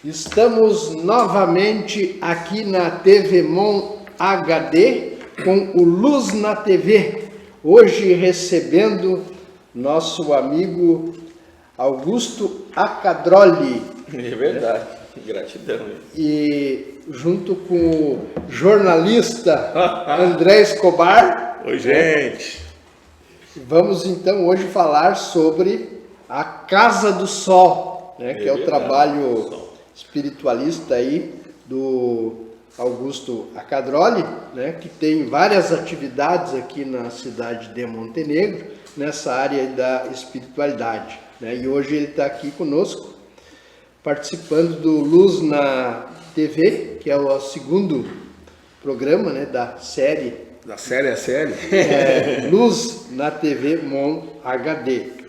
Estamos novamente aqui na TV Mon HD com o Luz na TV. Hoje recebendo nosso amigo Augusto Acadroli. É verdade, gratidão. E junto com o jornalista André Escobar. Oi, gente. Vamos então hoje falar sobre a Casa do Sol, né, que é o trabalho espiritualista aí do Augusto Acadroli, né, que tem várias atividades aqui na cidade de Montenegro, nessa área da espiritualidade, né, e hoje ele está aqui conosco, participando do Luz na TV, que é o segundo programa, né, da série. Da série a série? Luz na TV Mon HD.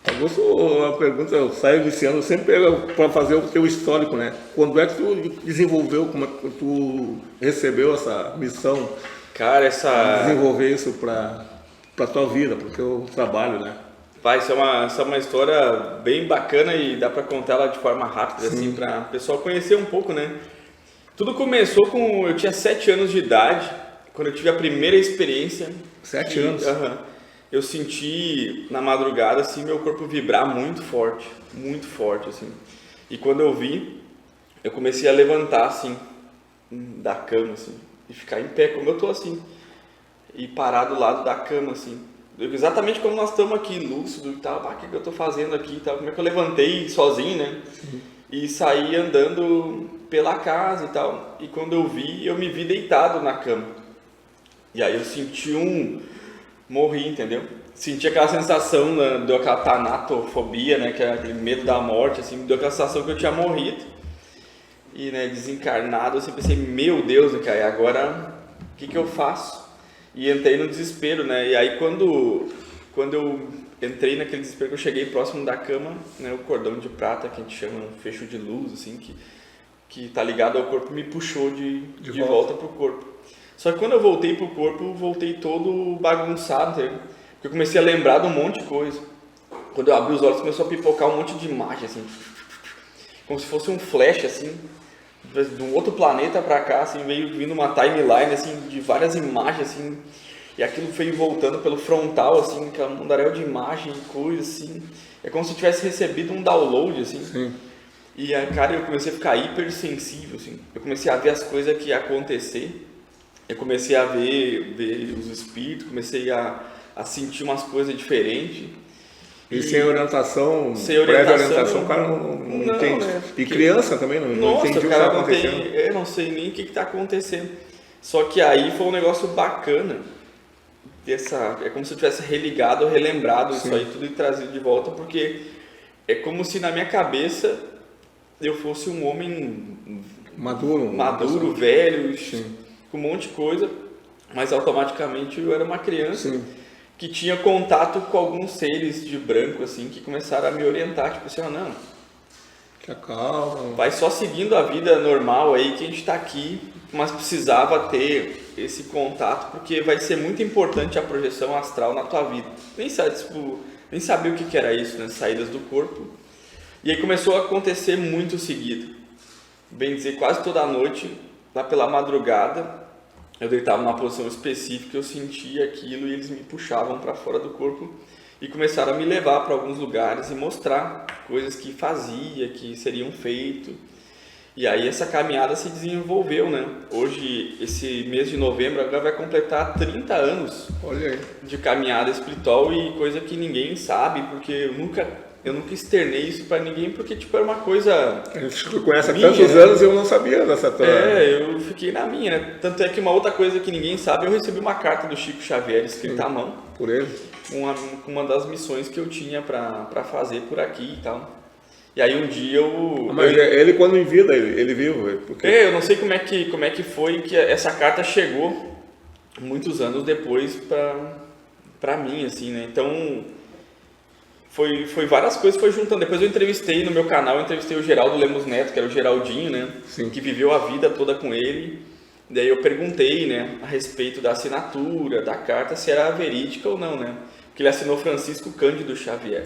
Augusto, uma pergunta, eu saio desse ano, eu sempre pego para fazer o teu histórico, né? Quando é que tu desenvolveu, como é que tu recebeu essa missão? Cara, desenvolver isso para tua vida, para o teu trabalho, né? Vai, isso é uma história bem bacana e dá para contar ela de forma rápida, assim, para o pessoal conhecer um pouco, né? Tudo começou eu tinha 7 anos de idade, quando eu tive a primeira experiência. 7 anos? Eu senti na madrugada, assim, meu corpo vibrar muito forte, assim. E quando eu vi, eu comecei a levantar, assim, da cama, assim, e ficar em pé, como eu tô, assim, e parar do lado da cama, assim. Exatamente como nós estamos aqui, lúcido e tal, o que eu tô fazendo aqui e tal, como é que eu levantei sozinho, né? E saí andando pela casa e tal, e quando eu me vi deitado na cama. E aí eu senti morri, entendeu? Senti aquela sensação, né, deu aquela tanatofobia, né, que é aquele medo da morte, assim, deu aquela sensação que eu tinha morrido. E, né, desencarnado, eu sempre pensei, meu Deus, né, cara, agora o que eu faço? E entrei no desespero, né, e aí quando eu entrei naquele desespero, que eu cheguei próximo da cama, né, o cordão de prata, que a gente chama um fecho de luz, assim, que tá ligado ao corpo, me puxou de volta pro corpo. Só que quando eu voltei pro corpo, eu voltei todo bagunçado, entendeu? Porque eu comecei a lembrar de um monte de coisa. Quando eu abri os olhos, começou a pipocar um monte de imagem, assim, como se fosse um flash, assim, de um outro planeta pra cá, assim, veio vindo uma timeline, assim, de várias imagens, assim, e aquilo foi voltando pelo frontal, assim, que é um mundaréu de imagem e coisa, assim, é como se eu tivesse recebido um download, assim. Sim. E, cara, eu comecei a ficar hipersensível, assim, eu comecei a ver as coisas que ia acontecer. Eu comecei a ver os espíritos, comecei a sentir umas coisas diferentes. E sem orientação, prévia orientação, o cara não entende. Né? E criança também não entende o que está acontecendo. Eu não sei nem o que está acontecendo. Só que aí foi um negócio bacana. É como se eu tivesse religado, relembrado isso aí tudo e trazido de volta, porque é como se na minha cabeça eu fosse um homem maduro, velho, com um monte de coisa, mas automaticamente eu era uma criança que tinha contato com alguns seres de branco, assim, que começaram a me orientar, tipo assim, não, calma, vai só seguindo a vida normal aí que a gente tá aqui, mas precisava ter esse contato, porque vai ser muito importante a projeção astral na tua vida. Nem sabia o que era isso, né, saídas do corpo. E aí começou a acontecer muito seguido, bem dizer, quase toda a noite, lá pela madrugada, eu deitava numa posição específica, eu sentia aquilo e eles me puxavam para fora do corpo e começaram a me levar para alguns lugares e mostrar coisas que fazia, que seriam feito. E aí essa caminhada se desenvolveu, né? Hoje, esse mês de novembro, agora vai completar 30 anos de caminhada espiritual e coisa que ninguém sabe, porque eu nunca externei isso pra ninguém, porque tipo, era uma coisa. A gente conhece há tantos anos e eu não sabia dessa tua. Eu fiquei na minha, né? Tanto é que uma outra coisa que ninguém sabe, eu recebi uma carta do Chico Xavier escrita à mão. Por ele? Com uma das missões que eu tinha pra fazer por aqui e tal. E aí um dia ele quando em vida, ele vivo? Porque... eu não sei como é que foi que essa carta chegou muitos anos depois pra mim, assim, né? Então. Foi várias coisas, foi juntando. Depois eu entrevistei no meu canal, o Geraldo Lemos Neto, que era o Geraldinho, né? Que viveu a vida toda com ele. Daí eu perguntei, né, a respeito da assinatura, da carta, se era verídica ou não, né? Porque ele assinou Francisco Cândido Xavier.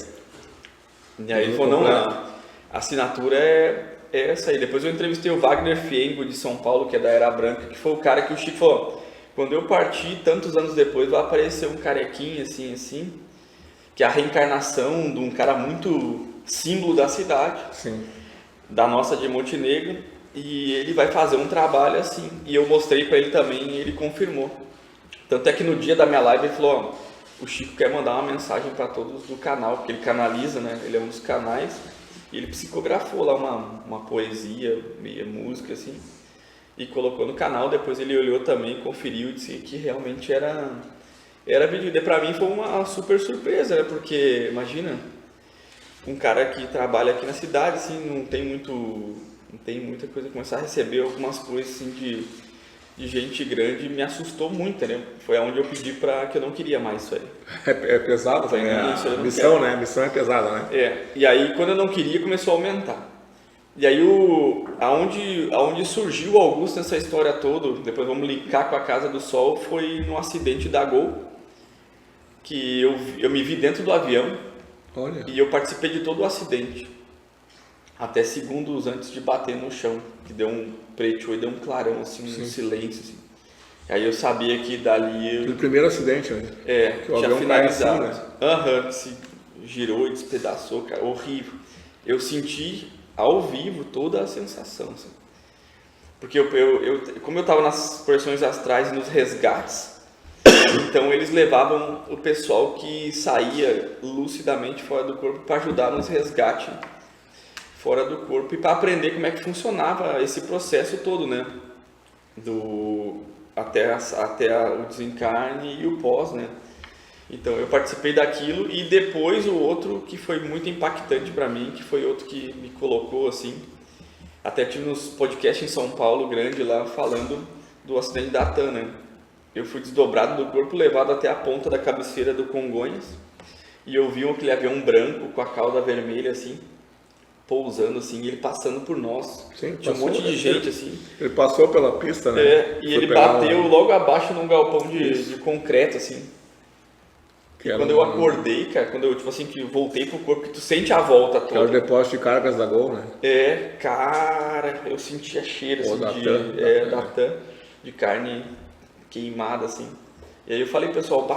E aí ele falou, não, a assinatura é essa aí. Depois eu entrevistei o Wagner Fiengo de São Paulo, que é da Era Branca, que foi o cara que o Chico falou, quando eu partir, tantos anos depois, vai aparecer um carequinho assim, que é a reencarnação de um cara muito símbolo da cidade, Sim. da nossa de Montenegro, e ele vai fazer um trabalho assim. E eu mostrei para ele também e ele confirmou. Tanto é que no dia da minha live ele falou, ó, o Chico quer mandar uma mensagem para todos do canal, porque ele canaliza, né? Ele é um dos canais, e ele psicografou lá uma poesia, meia música assim, e colocou no canal. Depois ele olhou também, conferiu e disse que realmente era vídeo. E para mim foi uma super surpresa, né? Porque imagina, um cara que trabalha aqui na cidade, assim, não tem muita coisa, começar a receber algumas coisas assim de gente grande, me assustou muito, né? Foi aonde eu pedi que eu não queria mais isso aí. É pesado também, né? A missão, né? A missão é pesada, né? E aí quando eu não queria, começou a aumentar. E aí aonde surgiu o Augusto nessa história toda, depois vamos linkar com a Casa do Sol, foi no acidente da Gol, que eu me vi dentro do avião. Olha. E eu participei de todo o acidente, até segundos antes de bater no chão, que deu um preto e deu um clarão, assim, um silêncio, assim. Aí eu sabia que dali... No primeiro acidente, né? Que tinha finalizado. Assim, se girou e despedaçou, cara, horrível. Eu senti ao vivo toda a sensação, assim. Porque como eu estava nas projeções astrais e nos resgates, então eles levavam o pessoal que saía lucidamente fora do corpo para ajudar nos resgates fora do corpo e para aprender como é que funcionava esse processo todo, né? Até o desencarne e o pós, né? Então eu participei daquilo. E depois o outro que foi muito impactante para mim, que foi outro que me colocou assim, até tive nos podcasts em São Paulo grande lá falando do acidente da TAM, né? Eu fui desdobrado do corpo, levado até a ponta da cabeceira do Congonhas, e eu vi aquele avião branco com a cauda vermelha assim, pousando assim, e ele passando por nós. Sim, tinha um monte de gente assim. Ele passou pela pista, né? E ele bateu logo abaixo num galpão de concreto assim. E quando eu acordei, cara, quando eu, tipo assim, que voltei pro corpo, que tu sente a volta toda. Que era o depósito de cargas da Gol, né? Cara, eu sentia cheiro assim, da TAM, de carne queimada assim. E aí eu falei, pessoal,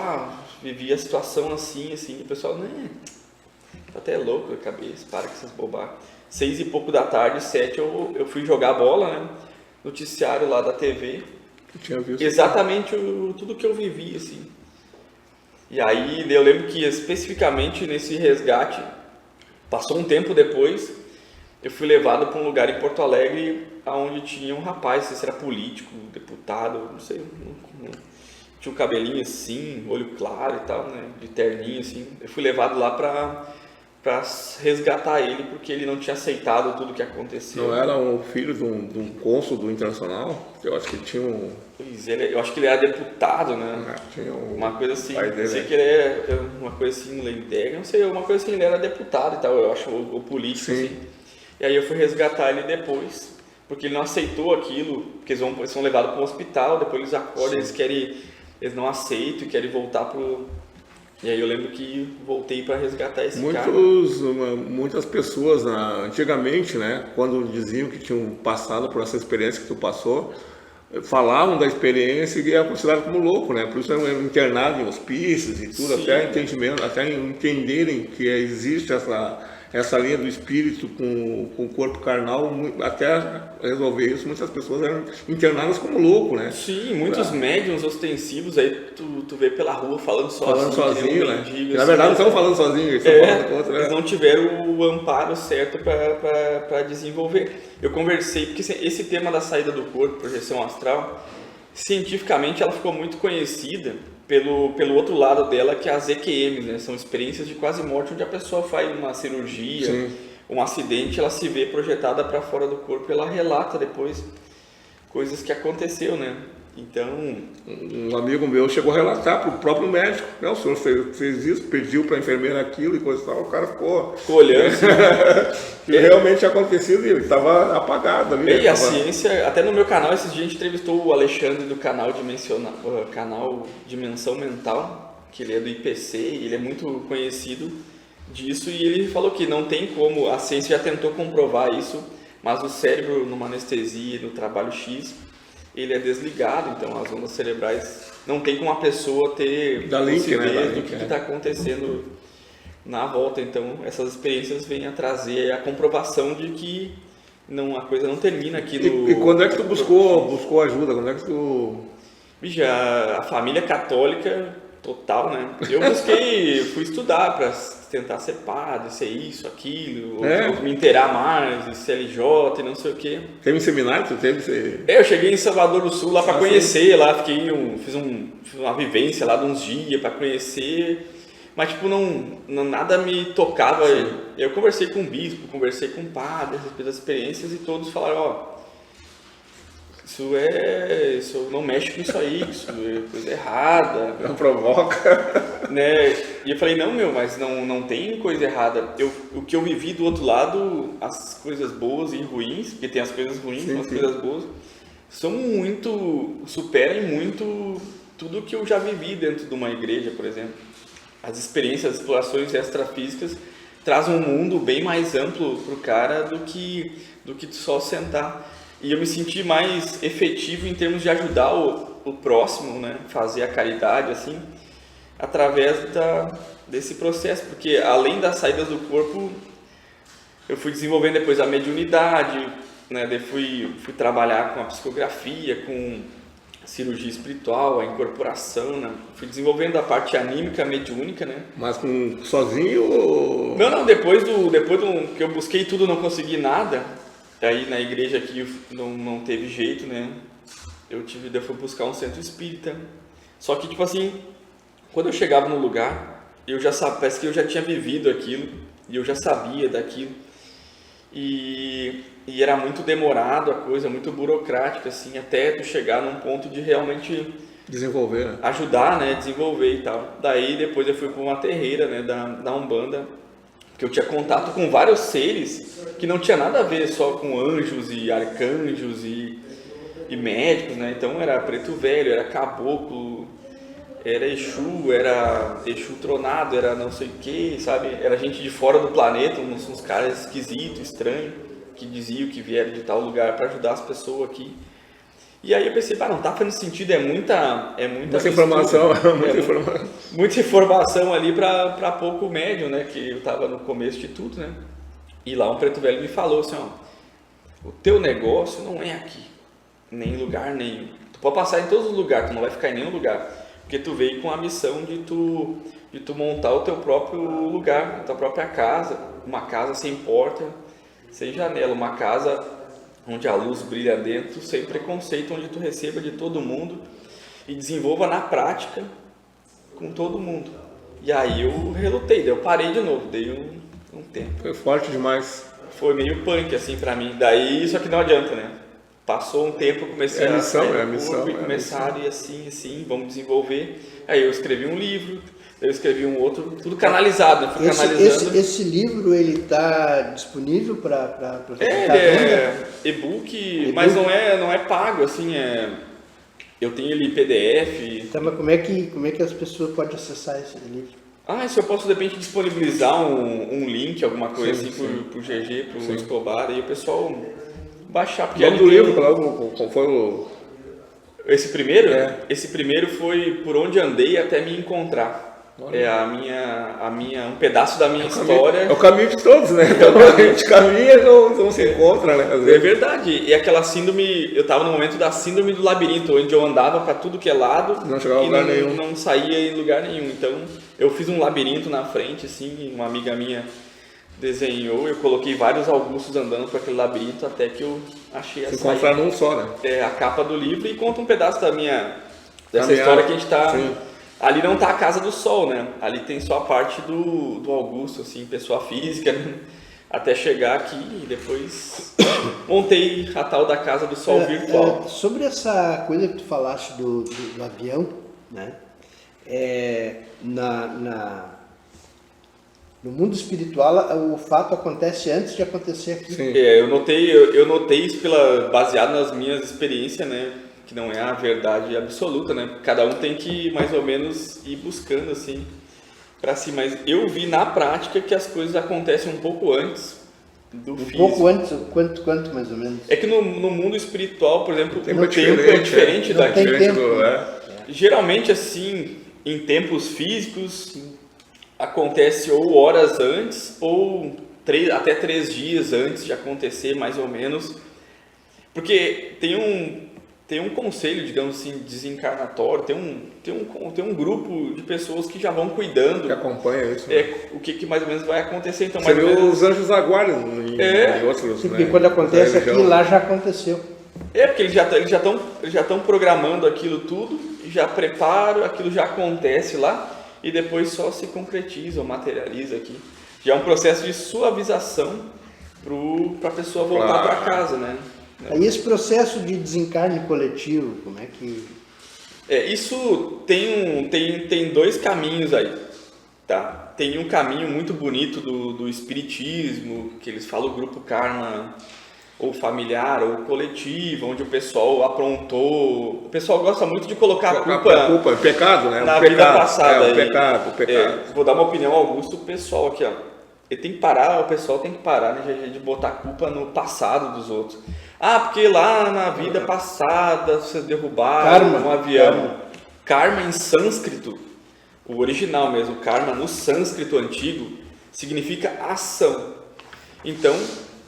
vivi a situação assim, e o pessoal, né, tá até louco a cabeça, para com essas bobagens. 6 e pouco da tarde, 7, eu fui jogar bola, né, noticiário lá da TV. Eu tinha visto. Exatamente tudo que eu vivi, assim. E aí eu lembro que especificamente nesse resgate, passou um tempo depois, eu fui levado para um lugar em Porto Alegre onde tinha um rapaz, não sei se era político, deputado, não sei, tinha um cabelinho assim, olho claro e tal, né, de terninho assim. Eu fui levado lá para resgatar ele, porque ele não tinha aceitado tudo que aconteceu. Não era um filho de um cônsul do Internacional? Eu acho que ele tinha um... Pois eu acho que ele era deputado, né? Tinha uma coisa assim, não sei que ele é uma coisa assim, Lendegra, não sei, uma coisa assim, ele era deputado e tal, eu acho, o político, sim, assim. E aí eu fui resgatar ele depois, porque ele não aceitou aquilo, porque eles são levados para um hospital, depois eles acordam, eles não aceitam e querem voltar pro... E aí eu lembro que voltei para resgatar esse cara. Muitas pessoas, antigamente, né, quando diziam que tinham passado por essa experiência que tu passou, falavam da experiência e era considerado como louco, né? Por isso eram internados em hospícios e tudo, até entenderem que existe essa linha do espírito com o corpo carnal, até resolver isso, muitas pessoas eram internadas como louco, né? Sim, muitos médiums ostensivos aí tu vê pela rua falando sozinho, né? Mendigo, na verdade não estão falando sozinhos, eles estão falando com outro, né? Eles não tiveram o amparo certo para desenvolver. Eu conversei, porque esse tema da saída do corpo, projeção astral, cientificamente ela ficou muito conhecida pelo outro lado dela, que é as EQMs, né? São experiências de quase morte, onde a pessoa faz uma cirurgia, sim, um acidente, ela se vê projetada para fora do corpo, ela relata depois coisas que aconteceu, né? Então... Um amigo meu chegou a relatar para o próprio médico, né? O senhor fez isso, pediu para a enfermeira aquilo e coisa e tal, o cara ficou olhando assim, que realmente tinha acontecido e ele estava apagado ali. E a ciência, até no meu canal, esses dias a gente entrevistou o Alexandre do canal Dimensão Mental, que ele é do IPC, e ele é muito conhecido disso, e ele falou que não tem como, a ciência já tentou comprovar isso, mas o cérebro numa anestesia, no trabalho X, ele é desligado, então as ondas cerebrais não tem como a pessoa ter lucidez do que está acontecendo na volta. Então essas experiências vêm a trazer a comprovação de que a coisa não termina aqui no... E quando é que tu buscou ajuda? Quando é que tu... Vixe, a família católica total, né? Eu fui estudar para tentar ser padre, ser isso, aquilo, ou me inteirar mais, de CLJ e não sei o quê. Teve um seminário que tu teve? Eu cheguei em Salvador do Sul lá para conhecer, lá fiz uma vivência lá de uns dias para conhecer, mas tipo, nada me tocava. Sim. Eu conversei com o bispo, conversei com o padre, as experiências, e todos falaram, ó, isso não mexe com isso aí, isso é coisa errada. Não provoca. Né? E eu falei, mas não tem coisa errada. O que eu vivi do outro lado, as coisas boas e ruins, porque tem as coisas ruins, as coisas boas, superam muito tudo que eu já vivi dentro de uma igreja, por exemplo. As experiências, as explorações extrafísicas trazem um mundo bem mais amplo para o cara do que só sentar. E eu me senti mais efetivo em termos de ajudar o próximo, né? Fazer a caridade, assim, através desse processo. Porque além das saídas do corpo, eu fui desenvolvendo depois a mediunidade, né? Daí fui trabalhar com a psicografia, com cirurgia espiritual, a incorporação, né? Fui desenvolvendo a parte anímica, mediúnica, né? Mas sozinho ou... Não, depois que eu busquei tudo, não consegui nada. Aí na igreja aqui não teve jeito, né? Eu fui buscar um centro espírita. Só que, tipo assim, quando eu chegava no lugar, parece que eu já tinha vivido aquilo, e eu já sabia daquilo. E era muito demorado a coisa, muito burocrática, assim, até tu chegar num ponto de realmente desenvolver, né? Ajudar, né? Desenvolver e tal. Daí depois eu fui para uma terreira, né? Da Umbanda, que eu tinha contato com vários seres que não tinha nada a ver só com anjos e arcanjos e médicos, né? Então era preto velho, era caboclo, era Exu tronado, era não sei o que, sabe? Era gente de fora do planeta, uns caras esquisitos, estranhos, que diziam que vieram de tal lugar para ajudar as pessoas aqui. E aí eu pensei, não tá fazendo sentido, é muita informação, muita informação ali para pouco médium, né? Que eu tava no começo de tudo, né? E lá um preto velho me falou assim, ó, o teu negócio não é aqui, nem em lugar nenhum. Tu pode passar em todos os lugares, tu não vai ficar em nenhum lugar, porque tu veio com a missão de tu montar o teu próprio lugar, a tua própria casa, uma casa sem porta, sem janela, uma casa onde a luz brilha dentro, sem preconceito, onde tu receba de todo mundo e desenvolva na prática com todo mundo. E aí eu relutei, daí eu parei de novo, dei um tempo. Foi forte demais. Foi meio punk assim pra mim, daí só que não adianta, né? Passou um tempo, eu comecei a missão, e começaram e assim, vamos desenvolver. Aí eu escrevi um livro, eu escrevi um outro, tudo canalizado, né? Fui canalizando. Esse livro, ele está disponível para ele é e-book, mas não é pago, assim, eu tenho ele em PDF. Então, mas como é que as pessoas podem acessar esse livro? Se eu posso, de repente, disponibilizar um link, alguma coisa pro GG, pro Escobar, aí o pessoal baixar. Porque o nome do livro, qual foi o... Esse primeiro? Esse primeiro foi Por Onde Andei Até Me Encontrar. É um pedaço da minha história. É o caminho de todos, né? Então a gente caminha e não se encontra, né? É verdade. E aquela síndrome, eu tava no momento da síndrome do labirinto, onde eu andava para tudo que é lado não chegava a lugar nenhum. Não saía em lugar nenhum. Então eu fiz um labirinto na frente, assim, uma amiga minha desenhou, eu coloquei vários Augustos andando por aquele labirinto até que eu achei se encontrar num só, né? A capa do livro e conta um pedaço dessa história que a gente tá... Sim. Ali não tá a Casa do Sol, né? Ali tem só a parte do Augusto, assim, pessoa física, né? Até chegar aqui e depois montei a tal da Casa do Sol virtual. Sobre essa coisa que tu falaste do avião, né? No mundo espiritual, o fato acontece antes de acontecer aqui. Sim. Eu notei isso baseado nas minhas experiências, né? Que não é a verdade absoluta, né? Cada um tem que mais ou menos ir buscando assim para si, mas eu vi na prática que as coisas acontecem um pouco antes do Um físico. pouco antes, quanto mais ou menos? É que no mundo espiritual, por exemplo, o tempo é tempo é diferente não daqui. tem Diferente tempo. Geralmente, assim, em tempos físicos, acontece ou horas antes ou até 3 dias antes de acontecer, mais ou menos. Porque tem um conselho, digamos assim, desencarnatório, tem um grupo de pessoas que já vão cuidando que acompanha isso. Né? o que mais ou menos vai acontecer. Então, mais Você ou viu menos, os anjos da guarda em outros, Porque né? quando acontece da aqui, religião. lá já aconteceu. porque eles já estão programando aquilo tudo, já preparam, aquilo já acontece lá e depois só se concretiza ou materializa aqui. Já é um processo de suavização para a pessoa voltar para casa, né? Aí esse processo de desencarne coletivo, como é que... Isso tem 2 caminhos aí, tá? Tem um caminho muito bonito do espiritismo, que eles falam o grupo karma ou familiar ou coletivo, onde o pessoal aprontou. O pessoal gosta muito de colocar a culpa é pecado, né? na O pecado, vida passada. o pecado. Vou dar uma opinião ao Augusto, o pessoal aqui, ó. O pessoal tem que parar, né, de botar a culpa no passado dos outros. Porque lá na vida passada vocês derrubaram um avião. Karma em sânscrito, o original mesmo, karma no sânscrito antigo, significa ação. Então,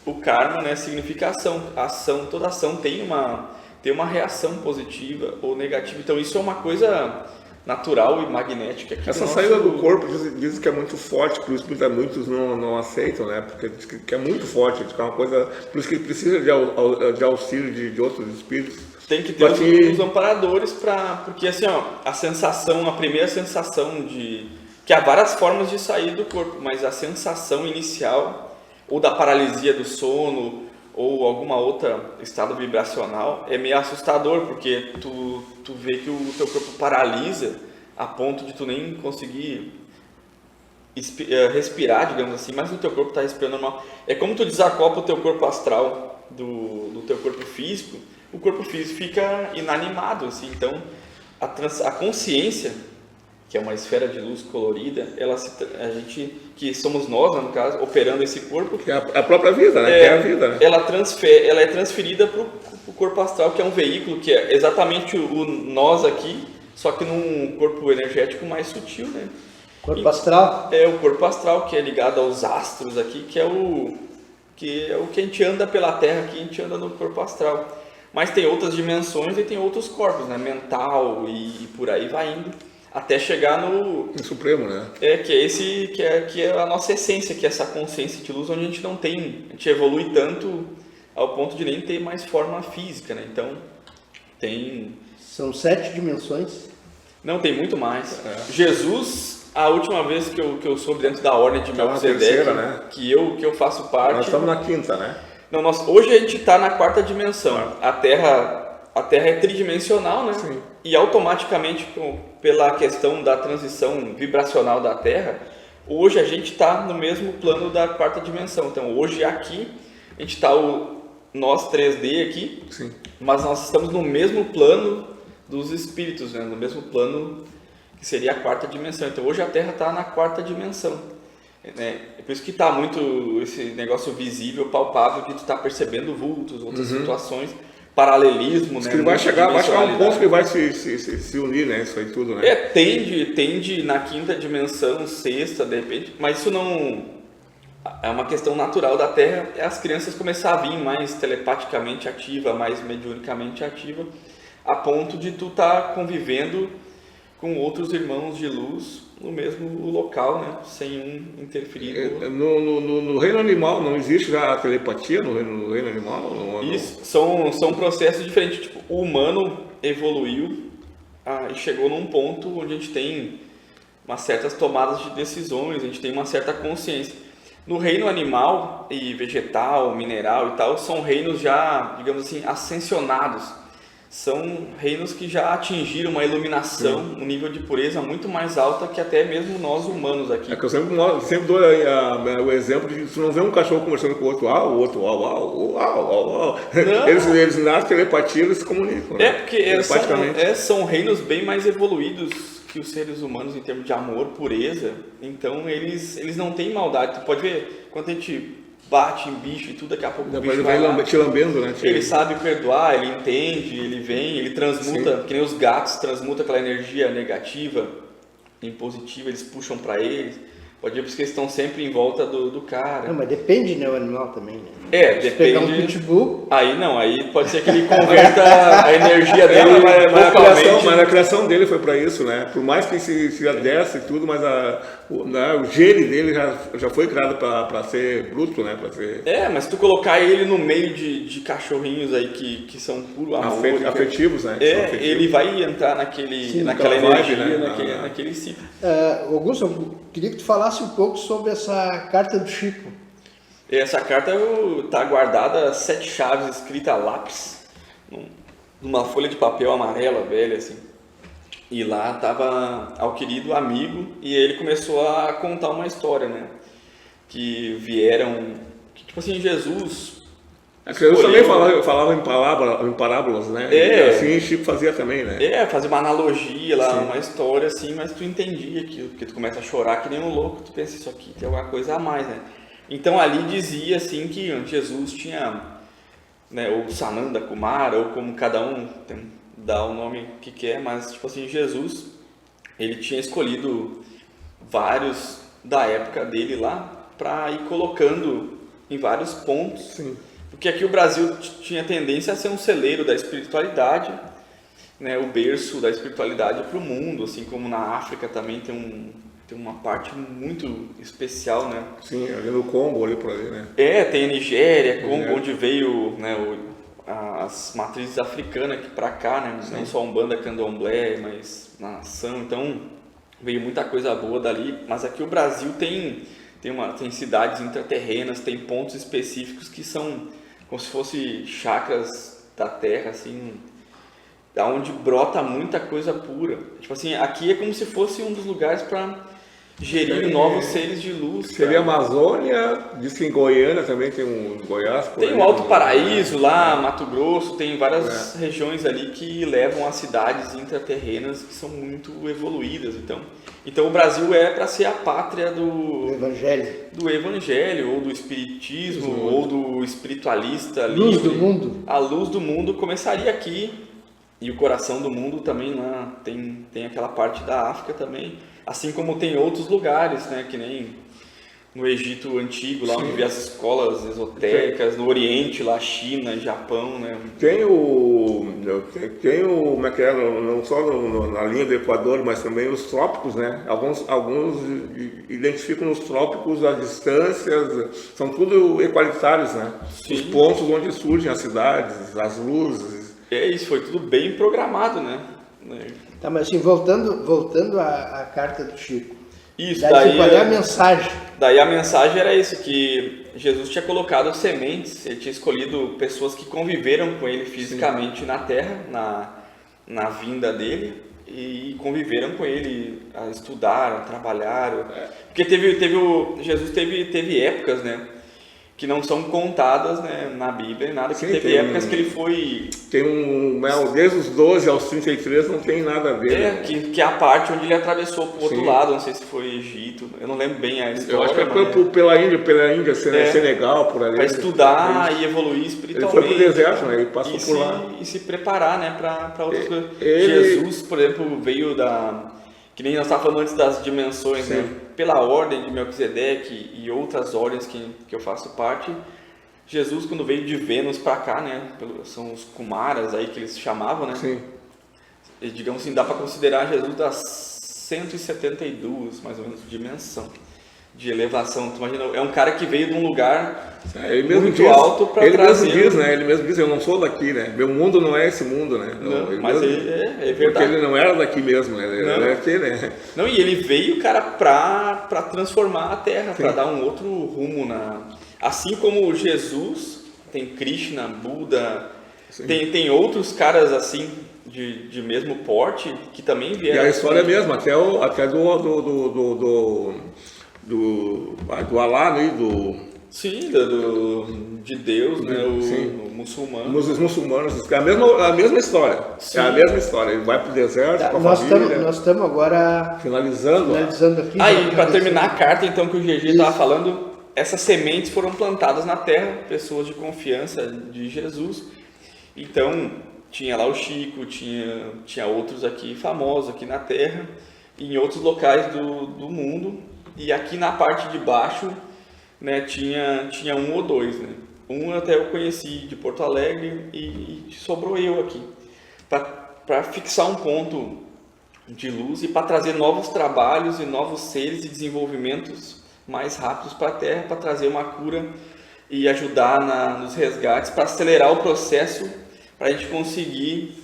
o karma, né, significa ação. Toda ação tem uma reação positiva ou negativa. Então, isso é uma coisa natural e magnética. Aqui Essa saída do corpo dizem que é muito forte, por isso que muitos não aceitam, né? Porque diz que é muito forte, que é uma coisa, por isso que precisa de auxílio de outros espíritos. Tem que ter os amparadores porque assim, ó, a primeira sensação que há várias formas de sair do corpo, mas a sensação inicial ou da paralisia do sono ou alguma outra estado vibracional é meio assustador, porque tu vê que o teu corpo paralisa a ponto de tu nem conseguir respirar, digamos assim, mas o teu corpo está respirando normal. É como tu desacopla o teu corpo astral do teu corpo físico, o corpo físico fica inanimado, assim. Então a consciência, que é uma esfera de luz colorida, a gente, que somos nós, né, no caso, operando esse corpo, que é a própria vida, né? Que é a vida, né? Ela é transferida para o corpo astral, que é um veículo que é exatamente o nós aqui, só que num corpo energético mais sutil, né? Corpo astral? É o corpo astral, que é ligado aos astros aqui, que é o que a gente anda pela Terra aqui, a gente anda no corpo astral. Mas tem outras dimensões e tem outros corpos, né? Mental e por aí vai indo. Até chegar no Supremo, né? Que é a nossa essência, que é essa consciência de luz, onde a gente evolui tanto ao ponto de nem ter mais forma física, né? Então, São 7 dimensões? Não, tem muito mais. Jesus, a última vez que eu soube dentro da ordem de Melquisedeque, né? que eu faço parte... Nós estamos na 5ª, né? Não, hoje a gente está na 4ª dimensão. A Terra é tridimensional, né? Sim. E automaticamente, pela questão da transição vibracional da Terra, hoje a gente está no mesmo plano da 4ª dimensão. Então, hoje aqui, a gente está nós 3D aqui, Sim. mas nós estamos no mesmo plano dos espíritos, né? No mesmo plano que seria a 4ª dimensão. Então, hoje a Terra está na 4ª dimensão. É por isso que está muito esse negócio visível, palpável, que tu está percebendo vultos, outras situações, paralelismo, né? Que vai chegar um ponto que vai se unir, né? Isso aí tudo, né? Tende na 5ª dimensão, 6ª, de repente, mas isso não... É uma questão natural da Terra, é as crianças começar a vir mais telepaticamente ativa, mais mediunicamente ativa, a ponto de tu estar convivendo com outros irmãos de luz no mesmo local, né? Sem um interferir no reino animal não existe já a telepatia no reino animal? Isso, são processos diferentes. Tipo, o humano evoluiu e chegou num ponto onde a gente tem umas certas tomadas de decisões, a gente tem uma certa consciência. No reino animal e vegetal, mineral e tal, são reinos já, digamos assim, ascensionados. São reinos que já atingiram uma iluminação, um nível de pureza muito mais alta que até mesmo nós humanos aqui. É que eu sempre dou o exemplo de se não vê um cachorro conversando com o outro, o outro, eles nascem telepatia, eles se comunicam. É, porque são reinos bem mais evoluídos que os seres humanos em termos de amor, pureza. Então eles não têm maldade. Tu pode ver, quando a gente bate em bicho e tudo, daqui a pouco o Depois bicho ele vai lá. vai te lambendo, né? Ele sabe perdoar, ele entende, ele vem, ele transmuta, que nem os gatos, transmuta aquela energia negativa em positiva, eles puxam para eles. Pode ir porque eles estão sempre em volta do cara. Não, mas depende, né, o animal também, né? Depende. Se pegar um pitbull... Aí pode ser que ele converta a energia dele Mas a criação dele foi para isso, né? Por mais que se adesse e tudo, mas o gene dele já foi criado para ser bruto, né? Pra ser... mas se tu colocar ele no meio de cachorrinhos aí que são puro amor... Afetivos, né? Ele vai entrar naquela energia, né? naquele ciclo. Augusto, eu queria que tu falasse um pouco sobre essa carta do Chico. Essa carta está guardada 7 chaves escrita a lápis, numa folha de papel amarela velha assim. E lá estava ao querido amigo e ele começou a contar uma história, né? Que tipo assim, Jesus... Jesus também falava em parábolas, né? Assim Chico fazia também, né? Fazia uma analogia lá, uma história assim, mas tu entendia aquilo, porque tu começa a chorar que nem um louco, tu pensa, isso aqui tem alguma coisa a mais, né? Então ali dizia assim que Jesus tinha, né, ou Sananda Kumara, ou como cada um dá o nome que quer, mas tipo assim, Jesus, ele tinha escolhido vários da época dele lá para ir colocando em vários pontos. Sim. Porque aqui o Brasil tinha tendência a ser um celeiro da espiritualidade, né, o berço da espiritualidade para o mundo, assim como na África também tem uma parte muito especial, né? Sim, ali no Congo, ali por ali, né? Tem a Nigéria, Congo, onde veio, né, as matrizes africanas aqui para cá, né? Sim. Não só Umbanda, Candomblé, mas na nação, então veio muita coisa boa dali, mas aqui o Brasil tem cidades intraterrenas, tem pontos específicos que são como se fossem chakras da terra, assim, da onde brota muita coisa pura. Tipo assim, aqui é como se fosse um dos lugares para gerir novos seres de luz. Seria Amazônia, diz que em Goiânia também tem Goiás. Tem o Alto Paraíso lá, Mato Grosso, tem várias regiões ali que levam a cidades intraterrenas que são muito evoluídas. Então o Brasil é para ser a pátria do Evangelho, ou do Espiritismo, ou do espiritualista luz livre. Do mundo. A luz do mundo começaria aqui, e o coração do mundo também lá, tem aquela parte da África também, assim como tem outros lugares, né, que nem no Egito Antigo, lá onde havia as escolas esotéricas, no Oriente, lá China, Japão, né? Tem como é que é, não só na linha do Equador, mas também os trópicos, né? Alguns identificam os trópicos as distâncias, são tudo equalitários, né? Sim. Os pontos onde surgem as cidades, as luzes. Isso foi tudo bem programado, né? Tá, mas assim, voltando à carta do Chico. Isso, daí qual é a mensagem? Daí a mensagem era isso, que Jesus tinha colocado sementes, ele tinha escolhido pessoas que conviveram com ele fisicamente Sim. na Terra, na vinda dele, e conviveram com ele, estudaram, trabalharam. Porque Jesus teve épocas, né, que não são contadas, né, na Bíblia, nada, que teve épocas que ele foi... desde os 12 aos 33 não tem nada a ver. Que é a parte onde ele atravessou para o outro lado, não sei se foi Egito, eu não lembro bem a história. Eu acho que foi pela Índia, Senegal, por ali. Para estudar e evoluir espiritualmente. Ele foi para o deserto, né, ele passou por lá. E se preparar, né, para outras coisas. Jesus, por exemplo, veio que nem nós estávamos falando antes das dimensões, né? Pela ordem de Melquisedeque e outras ordens que eu faço parte, Jesus, quando veio de Vênus para cá, né? São os Kumaras aí que eles chamavam, né? Sim. E, digamos assim, dá para considerar Jesus das 172, mais ou menos, dimensão de elevação. Tu imagina, é um cara que veio de um lugar muito alto para trazer... Ele mesmo diz, eu não sou daqui, né? Meu mundo não é esse mundo, né? É verdade. Porque ele não era daqui mesmo, né? Ele era aqui, né? Não, e ele veio, cara, para transformar a Terra, para dar um outro rumo Assim como Jesus, tem Krishna, Buda, tem outros caras assim... De mesmo porte, que também vieram... E a história é a mesma, até do Alá, né? Sim, de Deus, né? O muçulmano. Os muçulmanos, é a mesma história. Sim. É a mesma história. Ele vai para o deserto com a família. Nós estamos agora finalizando aqui. E para terminar a carta, então, que o GG estava falando, essas sementes foram plantadas na terra, pessoas de confiança de Jesus. Então, tinha lá o Chico, tinha outros aqui famosos aqui na terra, e em outros locais do mundo. E aqui na parte de baixo, né, tinha um ou dois, né? Um até eu conheci de Porto Alegre e sobrou eu aqui, para fixar um ponto de luz e para trazer novos trabalhos e novos seres e desenvolvimentos mais rápidos para a Terra, para trazer uma cura e ajudar nos resgates, para acelerar o processo, para a gente conseguir,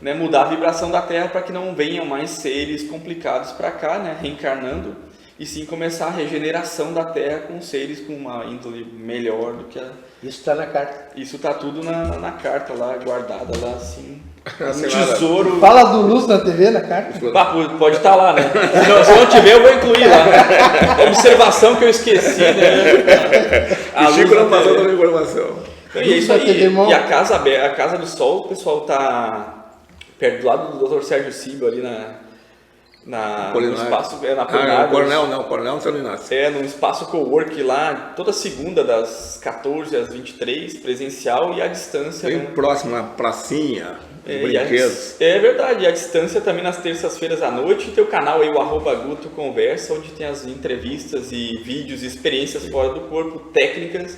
né, mudar a vibração da Terra para que não venham mais seres complicados para cá, né, reencarnando, e sim começar a regeneração da Terra com seres com uma índole melhor do que a... Isso está na carta. Isso está tudo na carta lá, guardada lá assim. Um tesouro. Fala do Luz na TV na carta? Pode estar lá, né? Se não tiver, eu vou incluir lá. Observação que eu esqueci, né? O Chico não passou toda a informação. E é isso aí. E a Casa do Sol, o pessoal tá perto do lado do Dr. Sérgio Silva ali no espaço, na Plenário. Coronel São Inácio. No espaço cowork lá, toda segunda das 14 às 23, presencial, e à distância. Bem próximo à pracinha, brinquedos. É verdade, e à distância também nas terças-feiras à noite. Tem o canal aí, o @Guto Conversa, onde tem as entrevistas e vídeos, experiências fora do corpo, técnicas.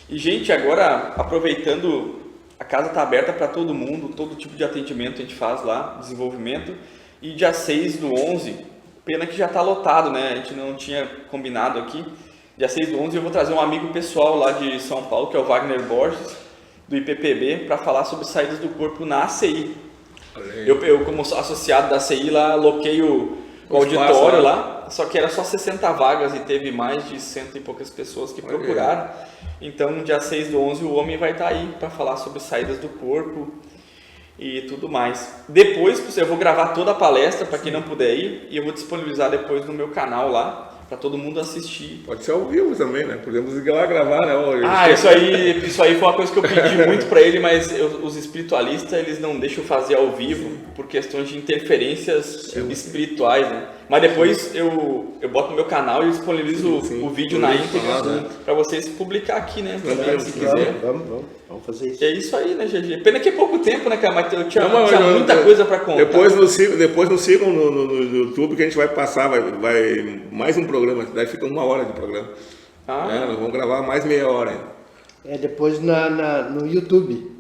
E gente, agora aproveitando, a casa está aberta para todo mundo, todo tipo de atendimento a gente faz lá, desenvolvimento. E dia 6/11, pena que já está lotado, né? A gente não tinha combinado aqui. Dia 6/11 eu vou trazer um amigo pessoal lá de São Paulo, que é o Wagner Borges, do IPPB, para falar sobre saídas do corpo na ACI. Eu como associado da ACI lá, aloquei o auditório lá, só que era só 60 vagas e teve mais de 100 e poucas pessoas que procuraram. Então, dia 6/11 o homem vai estar aí para falar sobre saídas do corpo e tudo mais. Depois eu vou gravar toda a palestra para quem não puder ir, e eu vou disponibilizar depois no meu canal lá para todo mundo assistir. Pode ser ao vivo também, né? Podemos ir lá gravar, né? Isso aí foi uma coisa que eu pedi muito para ele, mas os espiritualistas eles não deixam fazer ao vivo por questões de interferências espirituais, né? Mas depois eu boto no meu canal e disponibilizo o vídeo na íntegra para vocês publicar aqui, né? Se quiser. Vamos fazer isso. É isso aí, né, GG? Pena que é pouco tempo, né, cara? Mas eu tinha muita coisa para contar. Depois nos sigam no YouTube, que a gente vai passar, vai mais um programa, daí fica 1 hora de programa. Nós vamos gravar mais meia hora ainda. Depois no YouTube.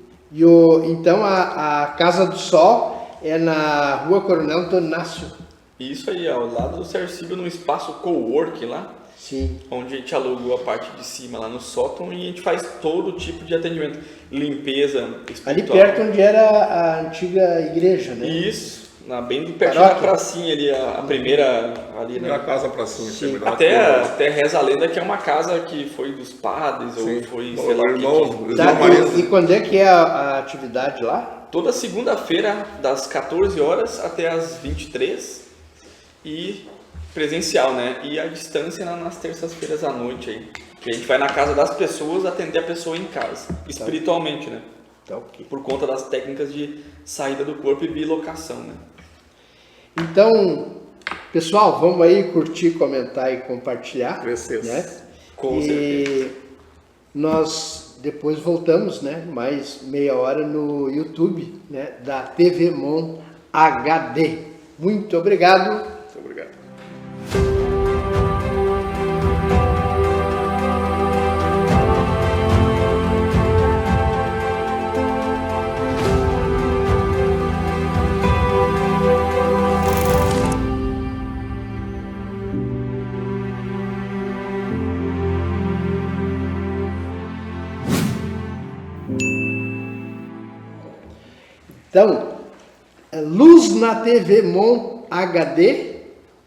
Então a Casa do Sol é na Rua Coronel Antônio Inácio. Isso aí, ao lado do Sérgio Silva, num espaço cowork lá. Sim. Onde a gente alugou a parte de cima lá no sótão, e a gente faz todo tipo de atendimento, limpeza espiritual. Ali perto onde era a antiga igreja, né? Isso, bem pertinho da pracinha ali, a primeira ali, né? Na casa pracinha. Sim. Até reza a lenda que é uma casa que foi dos padres, ou foi, sei lá, e quando é que é a atividade lá? Toda segunda-feira, das 14 horas até as 23, e presencial, né? E a distância nas terças-feiras à noite aí. Que a gente vai na casa das pessoas atender a pessoa em casa, espiritualmente, né? Tá, okay. Por conta das técnicas de saída do corpo e bilocação, né? Então, pessoal, vamos aí curtir, comentar e compartilhar. Preciso. Né? Com certeza. Nós depois voltamos, né? Mais meia hora no YouTube, né? Da TV Mon HD. Muito obrigado. Muito obrigado. Então, Luz na TV Mon HD,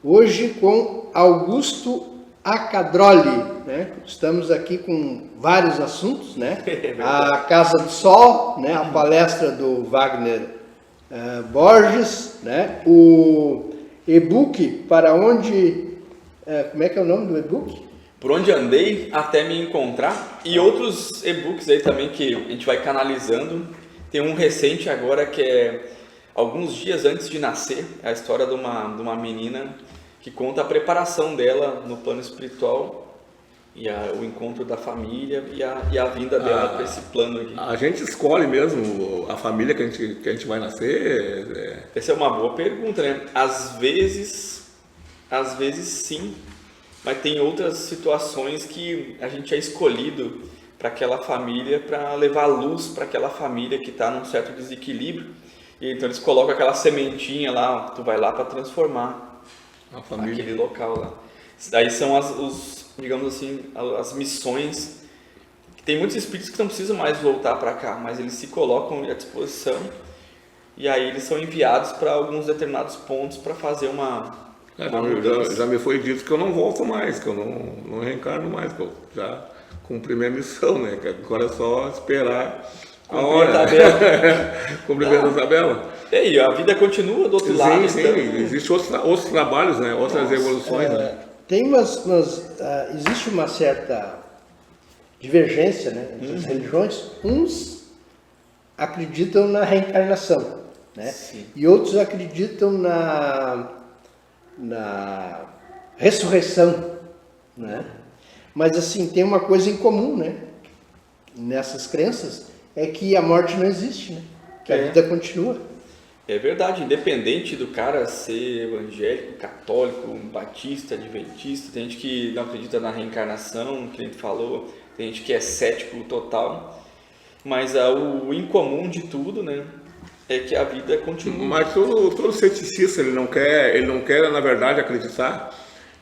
hoje com Augusto Acadroli, né? Estamos aqui com vários assuntos, né? A Casa do Sol, né? A palestra do Wagner Borges, né? O e-book para onde... como é que é o nome do e-book? Por onde andei até me encontrar, e outros e-books aí também que a gente vai canalizando. Tem um recente agora que é alguns dias antes de nascer, a história de uma menina que conta a preparação dela no plano espiritual o encontro da família e a vinda dela para esse plano aqui. A gente escolhe mesmo a família que a gente vai nascer? Essa é uma boa pergunta, né? Às vezes sim, mas tem outras situações que a gente é escolhido para aquela família, para levar luz para aquela família que está num certo desequilíbrio. E então eles colocam aquela sementinha lá, tu vai lá para transformar A família. aquele local lá. Daí são digamos assim, as missões. Tem muitos espíritos que não precisam mais voltar para cá, mas eles se colocam à disposição e aí eles são enviados para alguns determinados pontos para fazer uma mudança. Já me foi dito que eu não volto mais, que eu não reencarno mais, que eu já cumpri minha missão, né? Que agora é só esperar a hora. Cumprimento a tabela. E a vida continua do outro lado. Sim, então... existem outros trabalhos, né? Outras evoluções, né? Tem existe uma certa divergência, né, entre as religiões. Uns acreditam na reencarnação, né? E outros acreditam na ressurreição, né? Mas assim, tem uma coisa em comum, né? Nessas crenças, é que a morte não existe, né? Que a vida continua. É verdade, independente do cara ser evangélico, católico, batista, adventista, tem gente que não acredita na reencarnação, que a gente falou, tem gente que é cético total, mas o incomum de tudo, né, é que a vida continua. Mas todo ceticista, ele não quer na verdade acreditar.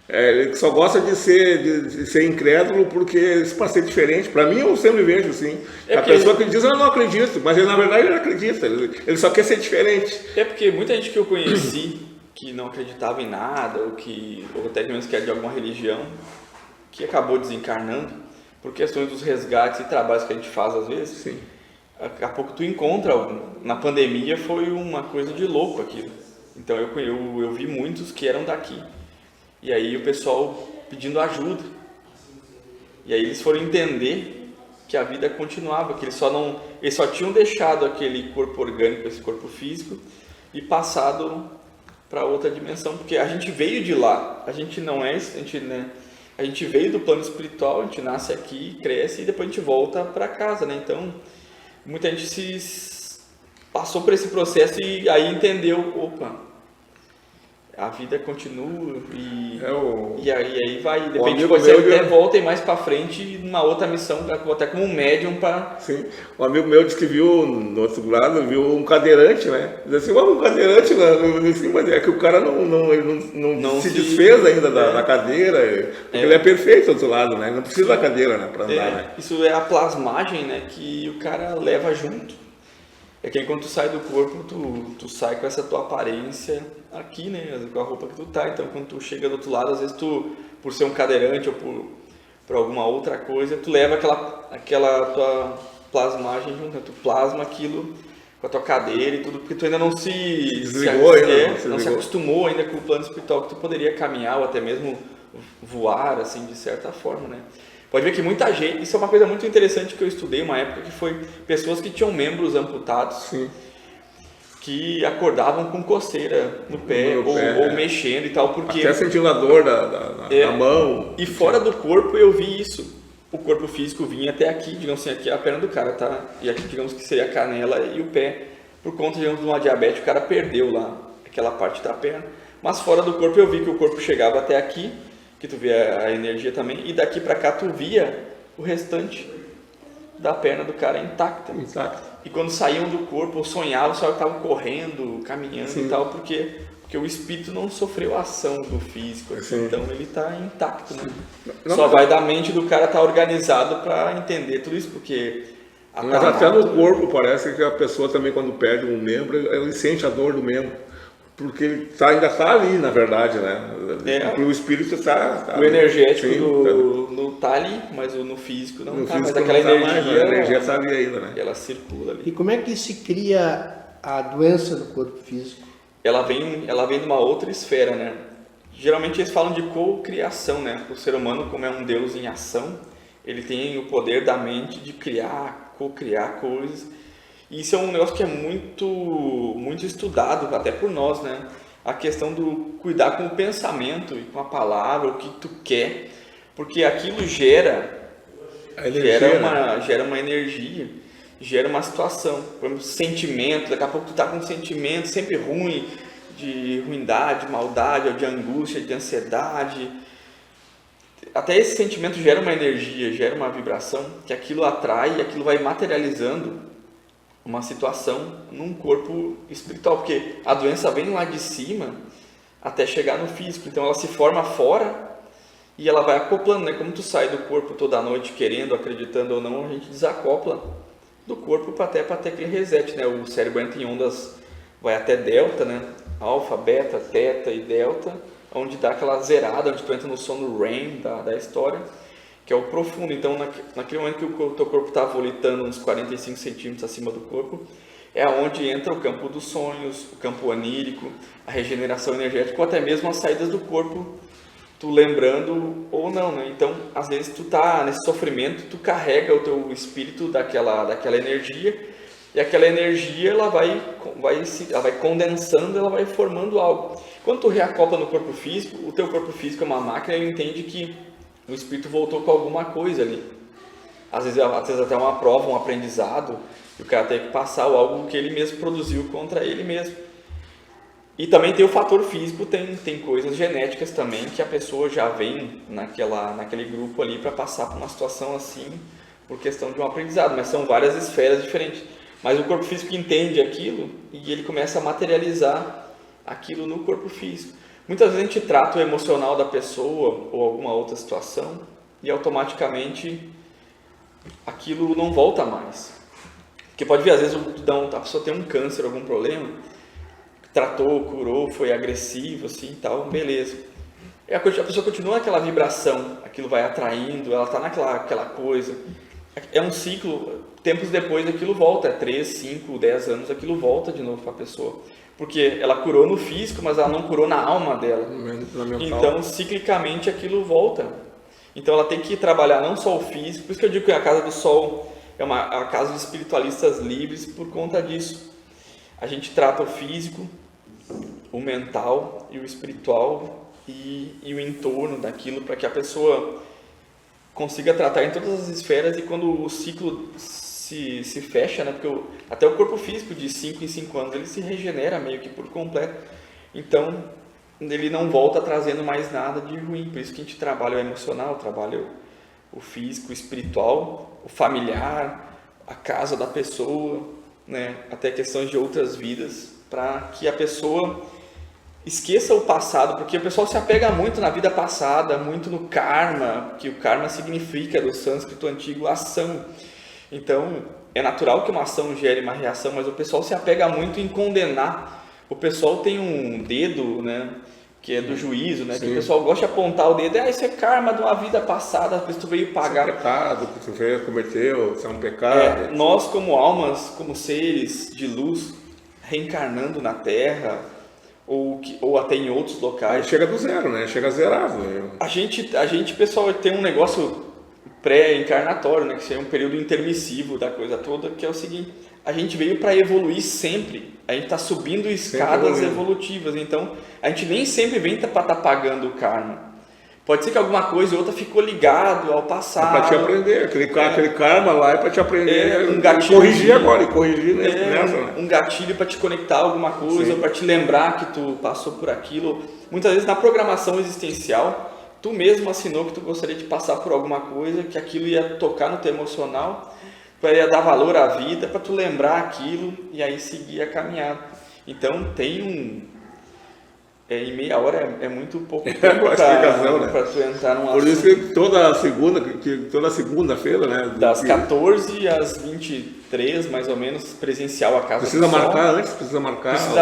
Ele só gosta de ser incrédulo porque para ser diferente. Para mim, eu sempre vejo assim. A pessoa que diz, eu não acredito, mas na verdade ele acredita, ele só quer ser diferente. É porque muita gente que eu conheci que não acreditava em nada, ou até mesmo que é de alguma religião, que acabou desencarnando, por questões dos resgates e trabalhos que a gente faz às vezes. Sim. Daqui a pouco tu encontra algum. Na pandemia foi uma coisa de louco aquilo. Então eu vi muitos que eram daqui. E aí o pessoal pedindo ajuda. E aí eles foram entender que a vida continuava, que eles só tinham deixado aquele corpo orgânico, esse corpo físico, e passado para outra dimensão, porque a gente veio de lá. A gente não é, a gente veio do plano espiritual, a gente nasce aqui, cresce e depois a gente volta para casa, né? Então, muita gente passou por esse processo e aí entendeu, opa, a vida continua e aí vai, de repente você até volta e mais para frente numa outra missão, até como um médium para... Sim, um amigo meu disse que viu no outro lado, viu um cadeirante, né? Diz assim, um cadeirante, assim, mas é que o cara não se desfez ainda da cadeira, porque ele é perfeito do outro lado, né? Não precisa da cadeira, né, para andar, né? Isso é a plasmagem, né, que o cara leva junto. É que quando tu sai do corpo, tu sai com essa tua aparência aqui, né? Com a roupa que tu tá. Então, quando tu chega do outro lado, às vezes tu, por ser um cadeirante ou por alguma outra coisa, tu leva aquela tua plasmagem junto, né? Tu plasma aquilo com a tua cadeira e tudo, porque tu ainda não se acostumou ainda com o plano espiritual, que tu poderia caminhar ou até mesmo voar, assim, de certa forma, né? Pode ver que muita gente, isso é uma coisa muito interessante que eu estudei uma época, que foi pessoas que tinham membros amputados. Sim. Que acordavam com coceira no pé, ou mexendo e tal, porque... Até sentindo a dor da mão. E fora do corpo eu vi isso. O corpo físico vinha até aqui, digamos assim, aqui é a perna do cara, tá? E aqui, digamos que seria a canela e o pé. Por conta, digamos, de uma diabetes, o cara perdeu lá aquela parte da perna. Mas fora do corpo eu vi que o corpo chegava até aqui, que tu via a energia também, e daqui pra cá tu via o restante da perna do cara intacta. E quando saíam do corpo, ou sonhavam, só estavam correndo, caminhando. Sim. E tal, porque o espírito não sofreu a ação do físico, assim, então ele está intacto, né? Só vai da mente do cara estar organizado para entender tudo isso, porque... Mas até no corpo parece que a pessoa também, quando perde um membro, ele sente a dor do membro. Porque ele ainda está ali, na verdade, né? O espírito está... O energético não está ali, mas no físico não está. Mas aquela energia está ali ainda, né? Ela circula ali. E como é que se cria a doença do corpo físico? Ela vem de uma outra esfera, né? Geralmente eles falam de cocriação, né? O ser humano, como é um Deus em ação, ele tem o poder da mente de cocriar coisas. E isso é um negócio que é muito estudado, até por nós, né? A questão do cuidar com o pensamento e com a palavra, o que tu quer. porque aquilo gera uma energia, gera uma situação, por exemplo, sentimento, daqui a pouco tu tá com um sentimento sempre ruim, de ruindade, de maldade, ou de angústia, de ansiedade. Até esse sentimento gera uma energia, gera uma vibração, que aquilo atrai e aquilo vai materializando uma situação num corpo espiritual, porque a doença vem lá de cima até chegar no físico, então ela se forma fora e ela vai acoplando, né? Como tu sai do corpo toda noite querendo, acreditando ou não, a gente desacopla do corpo para ter aquele reset, né? O cérebro entra em ondas, vai até delta, né? Alfa, beta, teta e delta, onde dá aquela zerada, onde tu entra no sono REM da história, que é o profundo. Então, naquele momento que o teu corpo está volitando uns 45 centímetros acima do corpo, é onde entra o campo dos sonhos, o campo onírico, a regeneração energética, ou até mesmo as saídas do corpo, tu lembrando ou não, né? Então, às vezes tu tá nesse sofrimento, tu carrega o teu espírito daquela energia, e aquela energia ela vai condensando, ela vai formando algo. Quando tu reacopla no corpo físico, o teu corpo físico é uma máquina, ele entende que o espírito voltou com alguma coisa ali. Às vezes até uma prova, um aprendizado, e o cara tem que passar algo que ele mesmo produziu contra ele mesmo. E também tem o fator físico, tem coisas genéticas também, que a pessoa já vem naquele grupo ali para passar por uma situação assim, por questão de um aprendizado, mas são várias esferas diferentes. Mas o corpo físico entende aquilo e ele começa a materializar aquilo no corpo físico. Muitas vezes a gente trata o emocional da pessoa ou alguma outra situação e automaticamente aquilo não volta mais. Porque pode ver, às vezes a pessoa tem um câncer, algum problema, tratou, curou, foi agressivo, assim, tal, beleza. E a pessoa continua naquela vibração, aquilo vai atraindo, ela está naquela coisa. É um ciclo, tempos depois aquilo volta, 3, 5, 10 anos, aquilo volta de novo para a pessoa. Porque ela curou no físico, mas ela não curou na alma dela. Então, ciclicamente, aquilo volta. Então, ela tem que trabalhar não só o físico, por isso que eu digo que a Casa do Sol é a casa de espiritualistas livres por conta disso. A gente trata o físico, o mental e o espiritual e o entorno daquilo para que a pessoa consiga tratar em todas as esferas, e quando o ciclo se fecha, né? Porque até o corpo físico de 5 em 5 anos ele se regenera meio que por completo, então ele não volta trazendo mais nada de ruim. Por isso que a gente trabalha o emocional, trabalha o físico, o espiritual, o familiar, a casa da pessoa, né? Até questões de outras vidas, para que a pessoa esqueça o passado, porque o pessoal se apega muito na vida passada, muito no karma, que o karma significa do sânscrito antigo ação. Então, é natural que uma ação gere uma reação, mas o pessoal se apega muito em condenar. O pessoal tem um dedo, né, que é do juízo, né, que o pessoal gosta de apontar o dedo, isso é karma de uma vida passada, que tu veio pagar. Isso é pecado que tu veio cometeu, isso é um pecado. Nós como almas, como seres de luz, reencarnando na Terra, ou até em outros locais. Aí chega do zero, né? Chega zerado. A gente, pessoal, tem um negócio pré-encarnatório, né? Que é um período intermissivo da coisa toda, que é o seguinte: a gente veio para evoluir sempre. A gente está subindo escadas evolutivas, então a gente nem sempre vem para estar pagando o karma. Pode ser que alguma coisa ou outra ficou ligado ao passado. É para te aprender, aquele karma lá é para te aprender, um gatilho corrigir agora, e corrigir nessa. Um gatilho para te conectar a alguma coisa, para te lembrar que tu passou por aquilo. Muitas vezes na programação existencial, tu mesmo assinou que tu gostaria de passar por alguma coisa, que aquilo ia tocar no teu emocional, para dar valor à vida, para tu lembrar aquilo e aí seguir a caminhada. Então tem em meia hora é muito pouco tempo para tu entrar num assunto. Por isso que toda segunda-feira, né? Das 14 às 23, mais ou menos, presencial a Casa do Sol. Precisa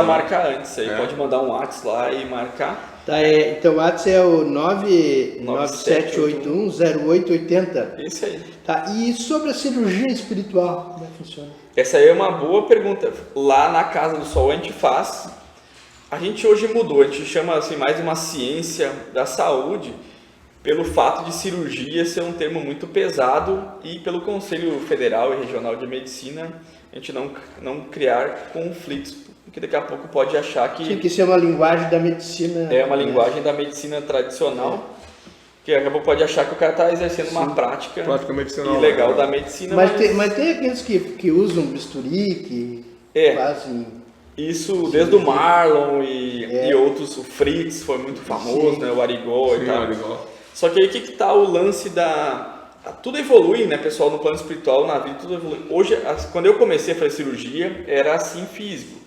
marcar antes. Aí pode mandar um WhatsApp lá e marcar. Tá, então o WhatsApp é o 997810880. Isso aí. Tá, e sobre a cirurgia espiritual, como é que funciona? Essa aí é uma boa pergunta. Lá na Casa do Sol a gente faz. A gente hoje mudou, a gente chama assim mais uma ciência da saúde, pelo fato de cirurgia ser um termo muito pesado e pelo Conselho Federal e Regional de Medicina a gente não criar conflitos, porque daqui a pouco pode achar que... Tinha que ser uma linguagem da medicina... É uma linguagem da medicina tradicional Porque acabou pode achar que o cara está exercendo uma prática medicinal, ilegal da medicina. Mas tem aqueles que usam bisturi, que fazem... Isso desde o Marlon e outros, o Fritz foi muito famoso, né? O Arigó e tal. Arigó. Só que aí que tá o lance tudo evolui, né, pessoal, no plano espiritual, na vida, tudo evolui. Hoje, quando eu comecei a fazer cirurgia, era assim físico,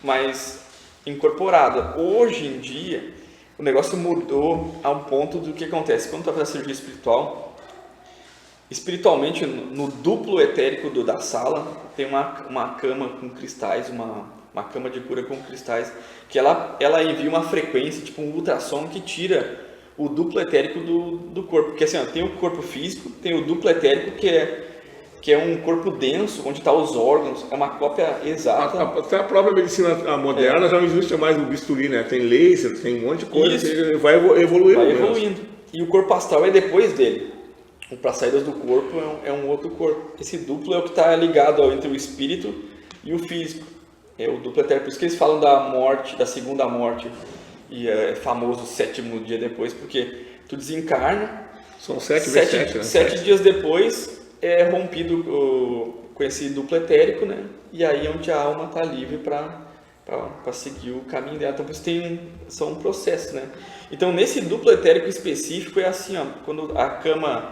mas incorporada. Hoje em dia, o negócio mudou a um ponto do que acontece. Quando tu vai fazer cirurgia espiritual, espiritualmente, no duplo etérico da sala, tem uma cama com cristais, uma cama de cura com cristais, que ela envia uma frequência, tipo um ultrassom, que tira o duplo etérico do corpo. Porque assim, tem o corpo físico, tem o duplo etérico, que é um corpo denso, onde estão os órgãos, é uma cópia exata. Até a própria medicina moderna já não existe mais o bisturi, né? Tem laser, tem um monte de coisa que vai evoluindo. Vai evoluindo. E o corpo astral é depois dele. Para saídas do corpo é um outro corpo. Esse duplo é o que está ligado entre o espírito e o físico. É o duplo etérico. Por isso que eles falam da morte, da segunda morte. E é famoso o 7º dia depois, porque tu desencarna. São 7 vezes 7, né? 7 dias depois é rompido com esse duplo etérico, né? E aí é onde a alma está livre para seguir o caminho dela. Então, por isso são um processo, né? Então, nesse duplo etérico específico é assim, ó, quando a cama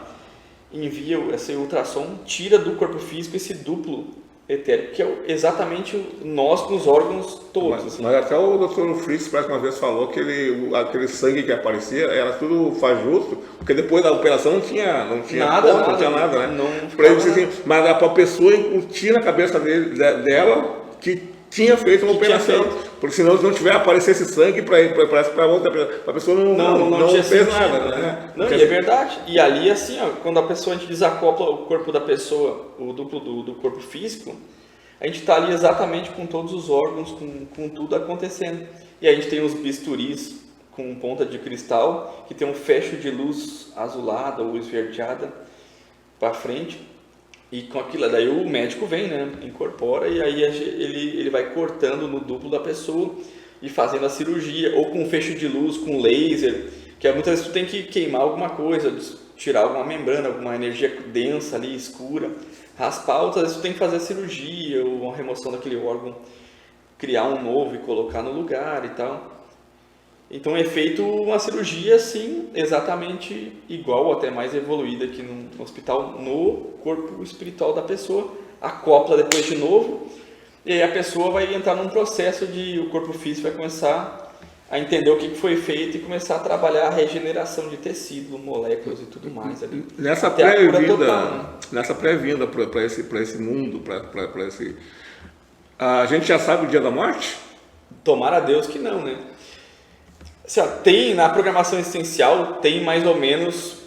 envia esse ultrassom, tira do corpo físico esse duplo etérico, que é exatamente nós com os órgãos todos. Mas até o Dr. Fritz uma vez falou que aquele sangue que aparecia era tudo fajuto, porque depois da operação não tinha nada, não tinha nada, né? Assim, mas a pessoa incutia na cabeça dela que tinha feito uma operação, porque senão se não tiver aparecer esse sangue para a pessoa não fez sentido, nada, né? Não, e é verdade. E ali assim, ó, quando a pessoa, a gente desacopla o corpo da pessoa, o duplo do corpo físico, a gente está ali exatamente com todos os órgãos, com tudo acontecendo. E a gente tem os bisturis com ponta de cristal, que tem um fecho de luz azulada ou esverdeada para frente. E com aquilo, daí o médico vem, né, incorpora, e aí ele vai cortando no duplo da pessoa e fazendo a cirurgia, ou com fecho de luz, com laser, que muitas vezes tu tem que queimar alguma coisa, tirar alguma membrana, alguma energia densa ali, escura, raspar, outras vezes tu tem que fazer a cirurgia, ou uma remoção daquele órgão, criar um novo e colocar no lugar e tal. Então é feito uma cirurgia assim, exatamente igual ou até mais evoluída aqui no hospital, no corpo espiritual da pessoa, acopla depois de novo, e aí a pessoa vai entrar num processo o corpo físico vai começar a entender o que foi feito e começar a trabalhar a regeneração de tecido, moléculas e tudo mais ali. Nessa pré-vinda para esse mundo, para esse... A gente já sabe o dia da morte? Tomara a Deus que não, né? Assim, ó, tem na programação existencial, tem mais ou menos,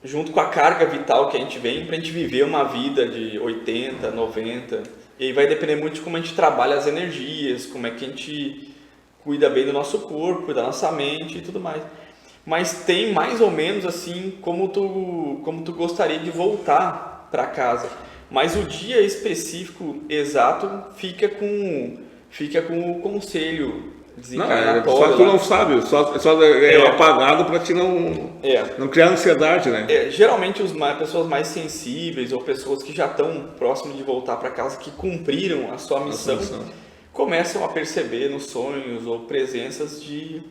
junto com a carga vital que a gente vem, para a gente viver uma vida de 80, 90, e aí vai depender muito de como a gente trabalha as energias, como é que a gente cuida bem do nosso corpo, da nossa mente e tudo mais. Mas tem mais ou menos assim como tu gostaria de voltar para casa. Mas o dia específico exato fica com o conselho desencarnatório. Só que tu não sabe, só é apagado para te não criar ansiedade, né? Geralmente as pessoas mais sensíveis ou pessoas que já estão próximas de voltar para casa, que cumpriram a sua missão, começam a perceber nos sonhos ou presenças de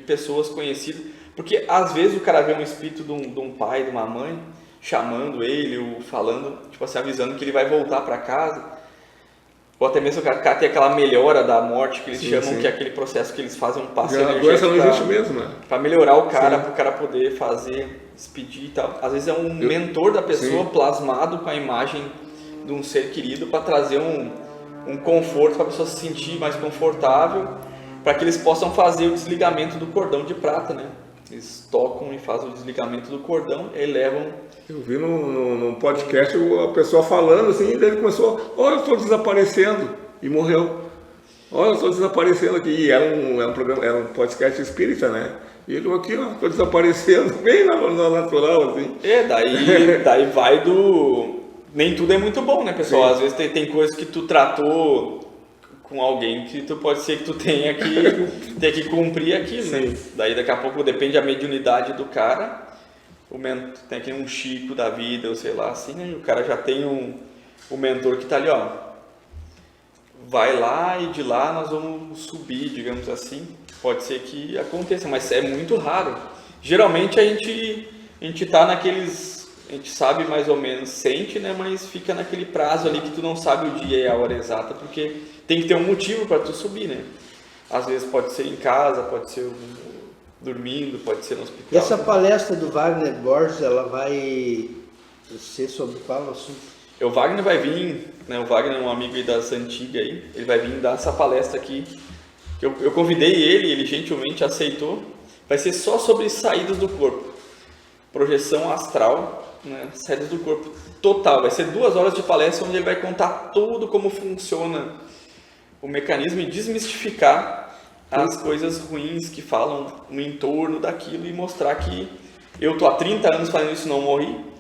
pessoas conhecidas. Porque às vezes o cara vê um espírito de um pai, de uma mãe, chamando ele ou falando, tipo assim, avisando que ele vai voltar para casa. Ou até mesmo o cara tem aquela melhora da morte que eles chamam, que é aquele processo que eles fazem um passe energético. A doença não existe mesmo, né? Para melhorar o cara, para o cara poder despedir e tal. Às vezes é um mentor da pessoa plasmado com a imagem de um ser querido para trazer um conforto, para a pessoa se sentir mais confortável, para que eles possam fazer o desligamento do cordão de prata, né? Eles tocam e fazem o desligamento do cordão e levam... Eu vi no podcast a pessoa falando assim, e daí ele começou, olha, eu estou desaparecendo, e morreu. Olha, eu estou desaparecendo aqui. E era um programa, era um podcast espírita, né? E ele aqui, ó, estou desaparecendo, bem no natural, assim. Daí vai do... Nem tudo é muito bom, né, pessoal? Às vezes tem coisas que tu tratou com alguém que tu pode ser que tu tenha que cumprir aquilo, né? Daí daqui a pouco depende da mediunidade do cara, tem aqui um Chico da vida, ou sei lá, assim, né? E o cara já tem o mentor que tá ali, ó. Vai lá e de lá nós vamos subir, digamos assim. Pode ser que aconteça, mas é muito raro. Geralmente a gente tá naqueles, a gente sabe mais ou menos, sente, né? Mas fica naquele prazo ali que tu não sabe o dia e a hora exata, porque tem que ter um motivo para tu subir, né? Às vezes pode ser em casa, pode ser dormindo, pode ser no hospital. E essa palestra do Wagner Borges, ela vai ser sobre qual assunto? O Wagner vai vir, né? O Wagner é um amigo aí das antigas aí, ele vai vir dar essa palestra aqui. Eu convidei ele gentilmente aceitou. Vai ser só sobre saídas do corpo, projeção astral, né? Saídas do corpo total. Vai ser 2 horas de palestra onde ele vai contar tudo como funciona o mecanismo e desmistificar as coisas ruins que falam no entorno daquilo e mostrar que eu tô há 30 anos fazendo isso e não morri.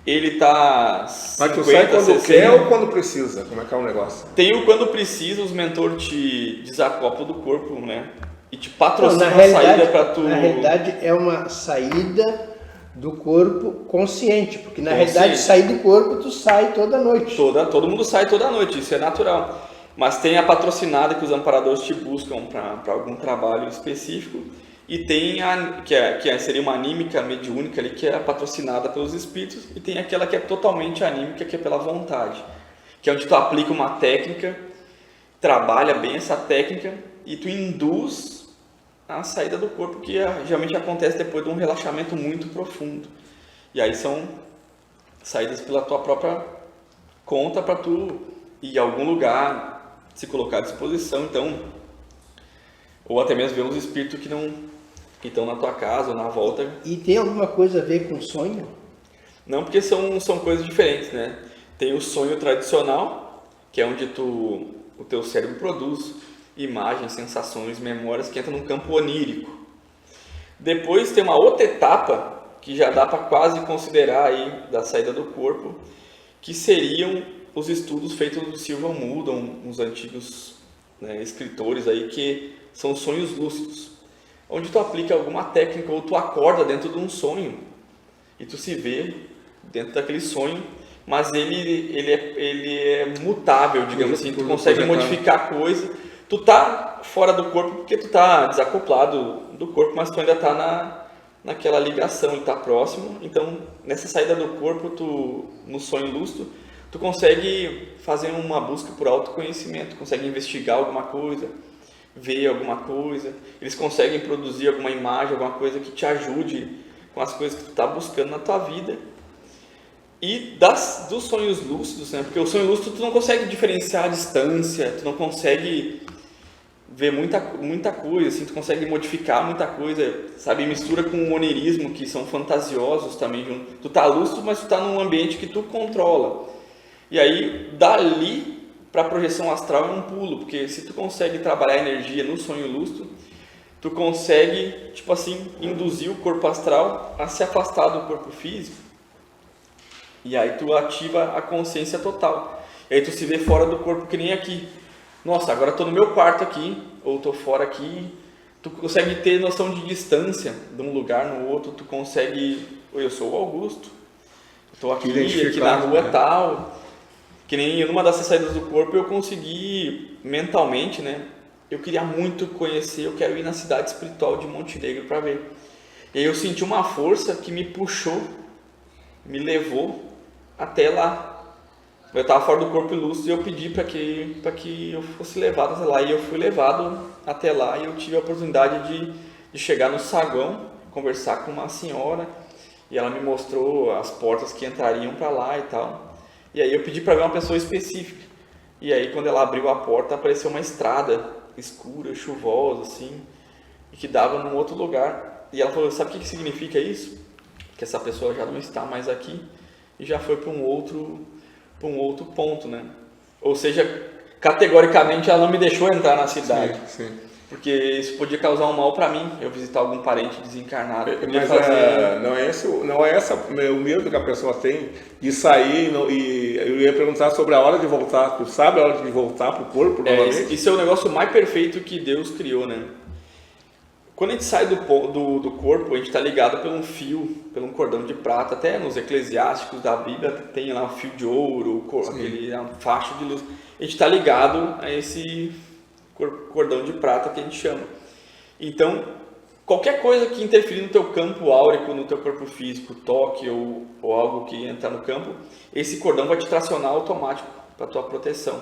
Ele tá 50, mas tu sai quando 60. quer ou quando precisa? Como é que é o negócio? Tem o quando precisa, os mentores te desacoplam do corpo, né? E te patrocinam a saída para tu... Na realidade é uma saída do corpo consciente, porque na realidade sair do corpo tu sai toda noite. Todo mundo sai toda noite, isso é natural. Mas tem a patrocinada que os amparadores te buscam para algum trabalho específico. E tem que seria uma anímica mediúnica ali, que é patrocinada pelos espíritos, e tem aquela que é totalmente anímica, que é pela vontade, que é onde tu aplica uma técnica, trabalha bem essa técnica e tu induz a saída do corpo, que geralmente acontece depois de um relaxamento muito profundo. E aí são saídas pela tua própria conta para tu ir a algum lugar, se colocar à disposição, então, ou até mesmo ver uns espíritos que estão na tua casa ou na volta. E tem alguma coisa a ver com sonho? Não, porque são coisas diferentes, né? Tem o sonho tradicional, que é onde o teu cérebro produz imagens, sensações, memórias que entram no campo onírico. Depois tem uma outra etapa que já dá para quase considerar aí da saída do corpo, que seriam os estudos feitos do Sylvan Muldon, uns antigos, né, escritores aí, que são sonhos lúcidos, onde tu aplica alguma técnica ou tu acorda dentro de um sonho e tu se vê dentro daquele sonho, mas ele é mutável, digamos assim, tu consegue modificar a coisa. Tu tá fora do corpo porque tu tá desacoplado do corpo, mas tu ainda tá naquela ligação, ele tá próximo. Então, nessa saída do corpo, no sonho lúcido, tu consegue fazer uma busca por autoconhecimento, consegue investigar alguma coisa, ver alguma coisa. Eles conseguem produzir alguma imagem, alguma coisa que te ajude com as coisas que tu tá buscando na tua vida. E dos sonhos lúcidos, né? Porque o sonho lúcido tu não consegue diferenciar a distância, tu não consegue ver muita coisa, assim, tu consegue modificar muita coisa, sabe? Mistura com o onerismo, que são fantasiosos também. Tu tá lúcido, mas tu tá num ambiente que tu controla. E aí, dali para a projeção astral é um pulo, porque se tu consegue trabalhar a energia no sonho lúcido, tu consegue, tipo assim, induzir o corpo astral a se afastar do corpo físico. E aí tu ativa a consciência total. E aí tu se vê fora do corpo, que nem aqui. Nossa, agora estou no meu quarto aqui, ou estou fora aqui. Tu consegue ter noção de distância de um lugar no outro. Tu consegue... Eu sou o Augusto. Estou aqui na rua tal. Que nem numa dessas saídas do corpo eu consegui mentalmente, né? Eu queria muito conhecer, eu quero ir na cidade espiritual de Montenegro para ver. E aí eu senti uma força que me puxou, me levou até lá. Eu estava fora do corpo lúcido e eu pedi para que eu fosse levado até lá. E eu fui levado até lá e eu tive a oportunidade de chegar no saguão, conversar com uma senhora. E ela me mostrou as portas que entrariam para lá e tal. E aí eu pedi para ver uma pessoa específica. E aí quando ela abriu a porta, apareceu uma estrada escura, chuvosa, assim, e que dava num outro lugar. E ela falou, sabe o que significa isso? Que essa pessoa já não está mais aqui e já foi para um outro ponto, né? Ou seja, categoricamente ela não me deixou entrar na cidade. Sim, sim. Porque isso podia causar um mal para mim, eu visitar algum parente desencarnado. Mas não é o medo que a pessoa tem de sair e eu ia perguntar sobre a hora de voltar. Tu sabe a hora de voltar pro corpo novamente? Isso é o negócio mais perfeito que Deus criou, né? Quando a gente sai do corpo, a gente está ligado por um fio, por um cordão de prata. Até nos eclesiásticos da Bíblia tem lá um fio de ouro, aquele faixa de luz. A gente está ligado a esse cordão de prata que a gente chama. Então, qualquer coisa que interferir no teu campo áurico, no teu corpo físico, toque ou algo que entra no campo, esse cordão vai te tracionar automático para tua proteção.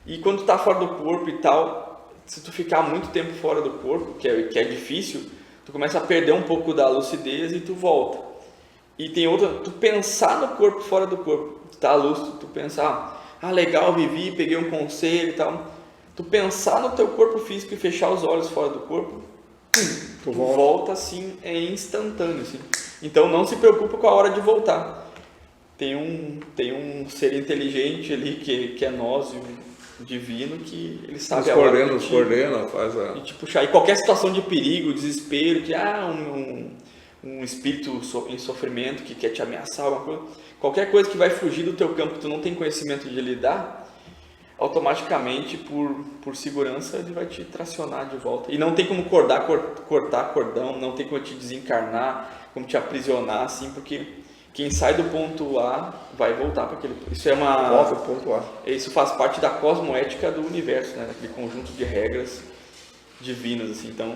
E quando tu está fora do corpo e tal, se tu ficar muito tempo fora do corpo, que é difícil, tu começa a perder um pouco da lucidez e tu volta. E tem outra, tu pensar no corpo fora do corpo, tu tá lúcido, tu pensar, legal, vivi, peguei um conselho e tal. Tu pensar no teu corpo físico e fechar os olhos fora do corpo, tu volta assim, é instantâneo assim. Então não se preocupa com a hora de voltar. Tem um ser inteligente ali que é nós, divino, que ele sabe a hora nos coordena, faz a... E te puxar. E qualquer situação de perigo, desespero, que um espírito em sofrimento que quer te ameaçar, alguma coisa, qualquer coisa que vai fugir do teu campo que tu não tem conhecimento de lidar, automaticamente, por segurança, ele vai te tracionar de volta. E não tem como cortar cordão, não tem como te desencarnar, como te aprisionar, assim, porque quem sai do ponto A vai voltar para aquele... Volta ao ponto A. Isso faz parte da cosmoética do universo, né? Aquele conjunto de regras divinas, assim. Então,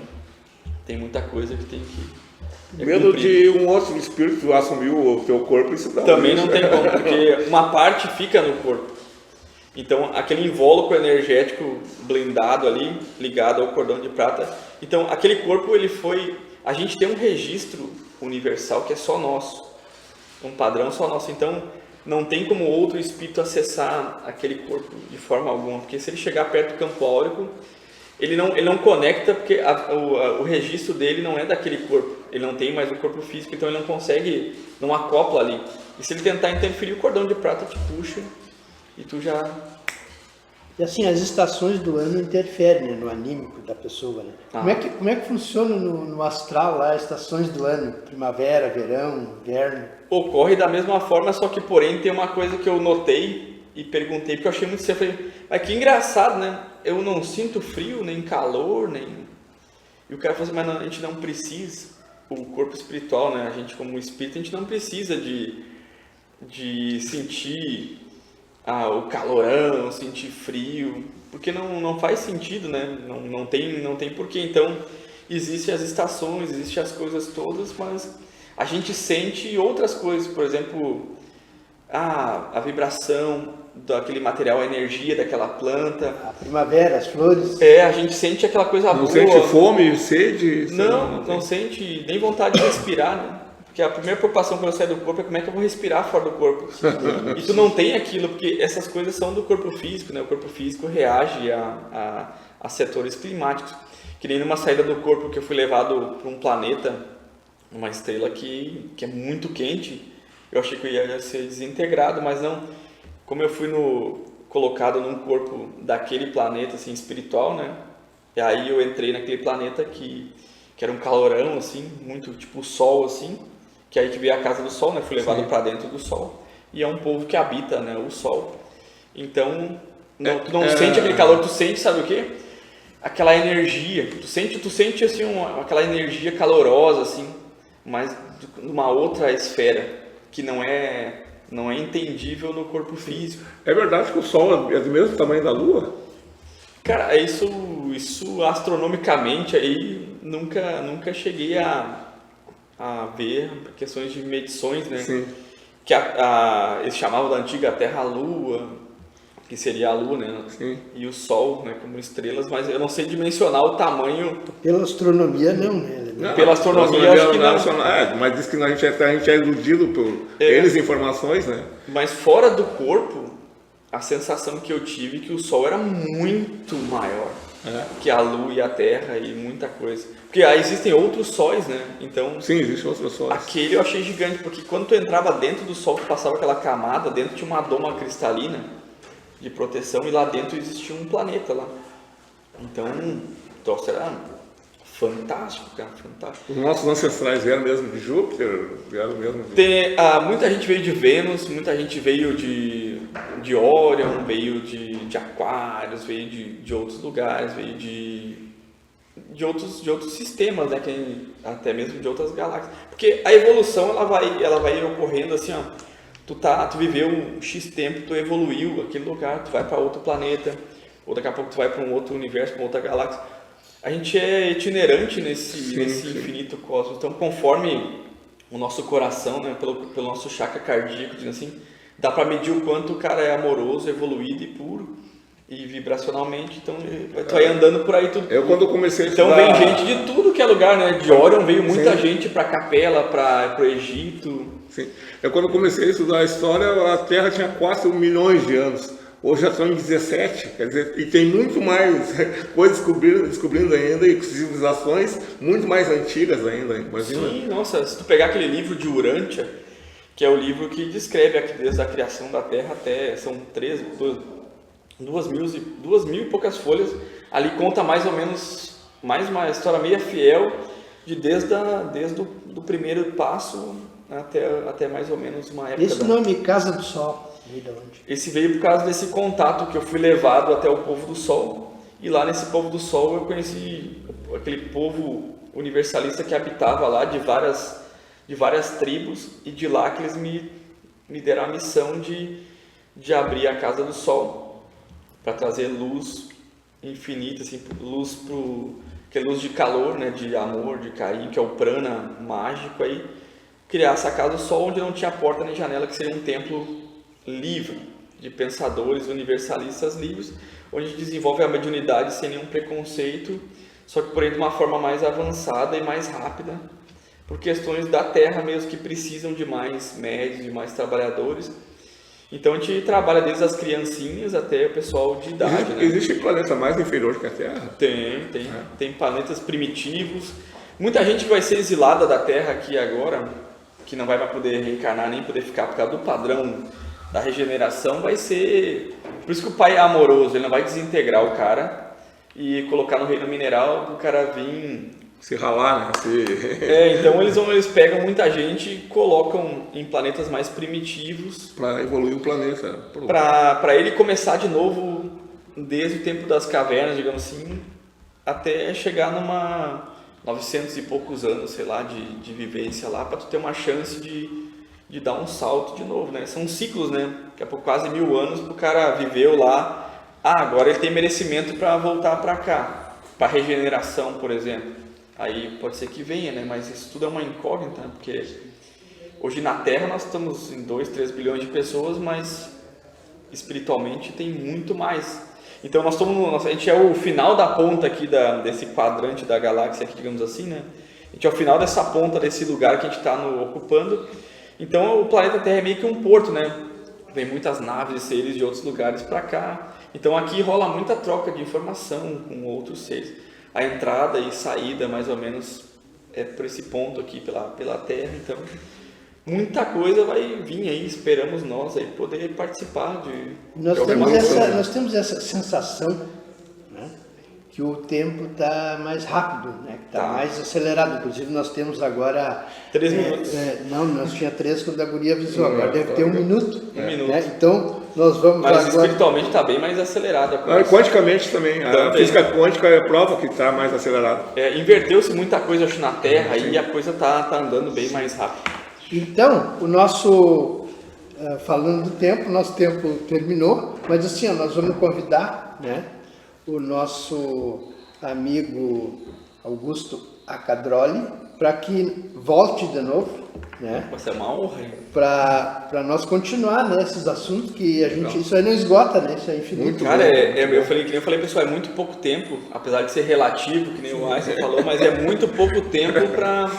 tem muita coisa que tem que... Medo de um outro espírito assumir o teu corpo, isso dá também não tem como, porque uma parte fica no corpo. Então, aquele invólucro energético blindado ali, ligado ao cordão de prata. Então, aquele corpo, ele foi... A gente tem um registro universal que é só nosso. Um padrão só nosso. Então, não tem como outro espírito acessar aquele corpo de forma alguma. Porque se ele chegar perto do campo áurico, ele não conecta, porque o registro dele não é daquele corpo. Ele não tem mais o corpo físico, então ele não consegue, não acopla ali. E se ele tentar interferir, o cordão de prata te puxa e tu já... E assim, as estações do ano interferem, né, no anímico da pessoa, né? Como é que funciona no astral lá, as estações do ano? Primavera, verão, inverno? Ocorre da mesma forma, só que porém tem uma coisa que eu notei e perguntei, porque eu achei muito estranho. Falei, mas que engraçado, né? Eu não sinto frio, nem calor, nem... E o cara falou assim, mas não, a gente não precisa, o corpo espiritual, né? A gente como espírito, a gente não precisa de sentir... o calorão, sentir frio, porque não faz sentido, né? Não tem porquê. Então, existem as estações, existem as coisas todas, mas a gente sente outras coisas, por exemplo, a vibração daquele material, a energia daquela planta. A primavera, as flores. A gente sente aquela coisa boa. Não sente fome, sede? Não sente nem vontade de respirar, né? Porque a primeira preocupação quando eu saio do corpo é como é que eu vou respirar fora do corpo. E tu não tem aquilo, porque essas coisas são do corpo físico, né? O corpo físico reage a setores climáticos. Que nem numa saída do corpo que eu fui levado para um planeta, uma estrela que é muito quente, eu achei que eu ia ser desintegrado, mas não. Como eu fui colocado num corpo daquele planeta assim, espiritual, né? E aí eu entrei naquele planeta que era um calorão, assim, muito tipo o sol, assim, que aí que veio a casa do sol, né? Fui levado para dentro do sol. E é um povo que habita, né, o sol. Então, tu não sente aquele calor, tu sente, sabe o quê? Aquela energia. Tu sente assim, aquela energia calorosa, assim, mas numa outra esfera, que não é entendível no corpo físico. É verdade que o Sol é do mesmo tamanho da Lua? Cara, isso astronomicamente aí nunca cheguei a ver questões de medições, né? Sim. Que eles chamavam da antiga Terra-Lua, que seria a Lua, né? Sim. E o Sol, né? Como estrelas, mas eu não sei dimensionar o tamanho. Pela astronomia, não, né? Não, pela astronomia, acho que não. Mas diz que a gente é iludido por eles informações, né? Mas fora do corpo, a sensação que eu tive é que o Sol era muito maior que a Lua e a Terra e muita coisa. Porque existem outros sóis, né? Então, sim, existem outros sóis. Aquele eu achei gigante, porque quando tu entrava dentro do Sol, tu passava aquela camada, dentro tinha uma doma cristalina de proteção e lá dentro existia um planeta lá. Então, o troço era fantástico, cara, fantástico. Os nossos ancestrais vieram mesmo de Júpiter? Vieram mesmo muita gente veio de Vênus, muita gente veio de Órion, veio de Aquários, veio de outros lugares, veio de outros sistemas, né? Até mesmo de outras galáxias. Porque a evolução ela vai ocorrendo assim, ó. Tu viveu um X tempo, tu evoluiu aquele lugar, tu vai para outro planeta, ou daqui a pouco tu vai para um outro universo, para outra galáxia. A gente é itinerante nesse infinito cosmos. Então, conforme o nosso coração, né, pelo nosso chakra cardíaco, assim, dá para medir o quanto o cara é amoroso, evoluído e puro, e vibracionalmente. Então, tu vai andando por aí tudo. Eu quando comecei a estudar... Então, vem gente de tudo que é lugar, né? De Orion veio muita gente para Capela, para o Egito. Sim. Eu quando comecei a estudar a história, a Terra tinha 4 milhões de anos. Hoje já estão em 17, quer dizer, e tem muito mais coisas descobrindo ainda, e civilizações muito mais antigas ainda, imagina? Sim, nossa, se tu pegar aquele livro de Urântia, que é o livro que descreve desde a criação da Terra até, são 2.000 e poucas folhas, ali conta mais ou menos, mais uma história meio fiel, desde o primeiro passo até mais ou menos uma época. Esse nome Casa do Sol. Esse veio por causa desse contato que eu fui levado até o povo do Sol, e lá nesse povo do Sol eu conheci aquele povo universalista que habitava lá de várias tribos, e de lá que eles me deram a missão de abrir a Casa do Sol para trazer luz infinita, assim, que é luz de calor, né, de amor, de carinho, que é o prana mágico aí, criar essa Casa do Sol onde não tinha porta nem janela, que seria um templo livre, de pensadores universalistas livres, onde a gente desenvolve a mediunidade sem nenhum preconceito, só que porém de uma forma mais avançada e mais rápida, por questões da Terra mesmo, que precisam de mais médios, de mais trabalhadores. Então a gente trabalha desde as criancinhas até o pessoal de idade. Existe planeta mais inferior que a Terra? Tem planetas primitivos. Muita gente vai ser exilada da Terra aqui agora, que não vai poder reencarnar nem poder ficar por causa do padrão da regeneração, vai ser... Por isso que o pai é amoroso, ele não vai desintegrar o cara e colocar no reino mineral para o cara vir... Se ralar, né? Então eles pegam muita gente e colocam em planetas mais primitivos... Para evoluir o planeta. Para ele começar de novo desde o tempo das cavernas, digamos assim, até chegar numa 900 e poucos anos, sei lá, de vivência lá, para tu ter uma chance de dar um salto de novo, né? São ciclos, né? Daqui a pouco quase 1000 anos o cara viveu lá, agora ele tem merecimento para voltar para cá, para regeneração, por exemplo. Aí pode ser que venha, né? Mas isso tudo é uma incógnita, porque hoje na Terra nós estamos em 2, 3 bilhões de pessoas, mas espiritualmente tem muito mais. Então a gente é o final da ponta aqui desse quadrante da galáxia, aqui, digamos assim, né? A gente é o final dessa ponta, desse lugar que a gente está ocupando. Então o planeta Terra é meio que um porto, né? Vem muitas naves e seres de outros lugares para cá. Então aqui rola muita troca de informação com outros seres. A entrada e saída, mais ou menos, é por esse ponto aqui pela Terra. Então muita coisa vai vir aí, esperamos nós aí poder participar de... Nós temos essa sensação, né, que o tempo está mais rápido, né, que está mais acelerado. Inclusive nós temos agora 3 minutos. Nós tinha 3 quando a guria avisou, agora deve ter 1 minuto. Minuto. Né? Então nós vamos... Mas espiritualmente está bem mais acelerado. Quanticamente também. A física quântica é prova que está mais acelerado. Inverteu-se muita coisa, acho, na Terra, e a coisa está andando bem mais rápido. Então, o nosso, falando do tempo, nosso tempo terminou, mas assim, nós vamos convidar, né, o nosso amigo Augusto Acadroli para que volte de novo, né? Vai ser uma honra. Para nós continuar, né, esses assuntos que a gente, isso aí não esgota, né? Isso é infinito. Muito cara, eu falei, pessoal, é muito pouco tempo, apesar de ser relativo, que nem o Einstein falou, mas é muito pouco tempo para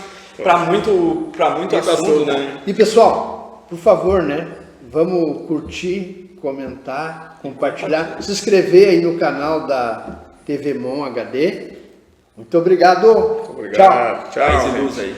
muito assunto, né? E pessoal, por favor, né, vamos curtir, comentar, compartilhar, se inscrever aí no canal da TV Mon HD. Muito obrigado. Obrigado. Tchau. Paz e luz aí.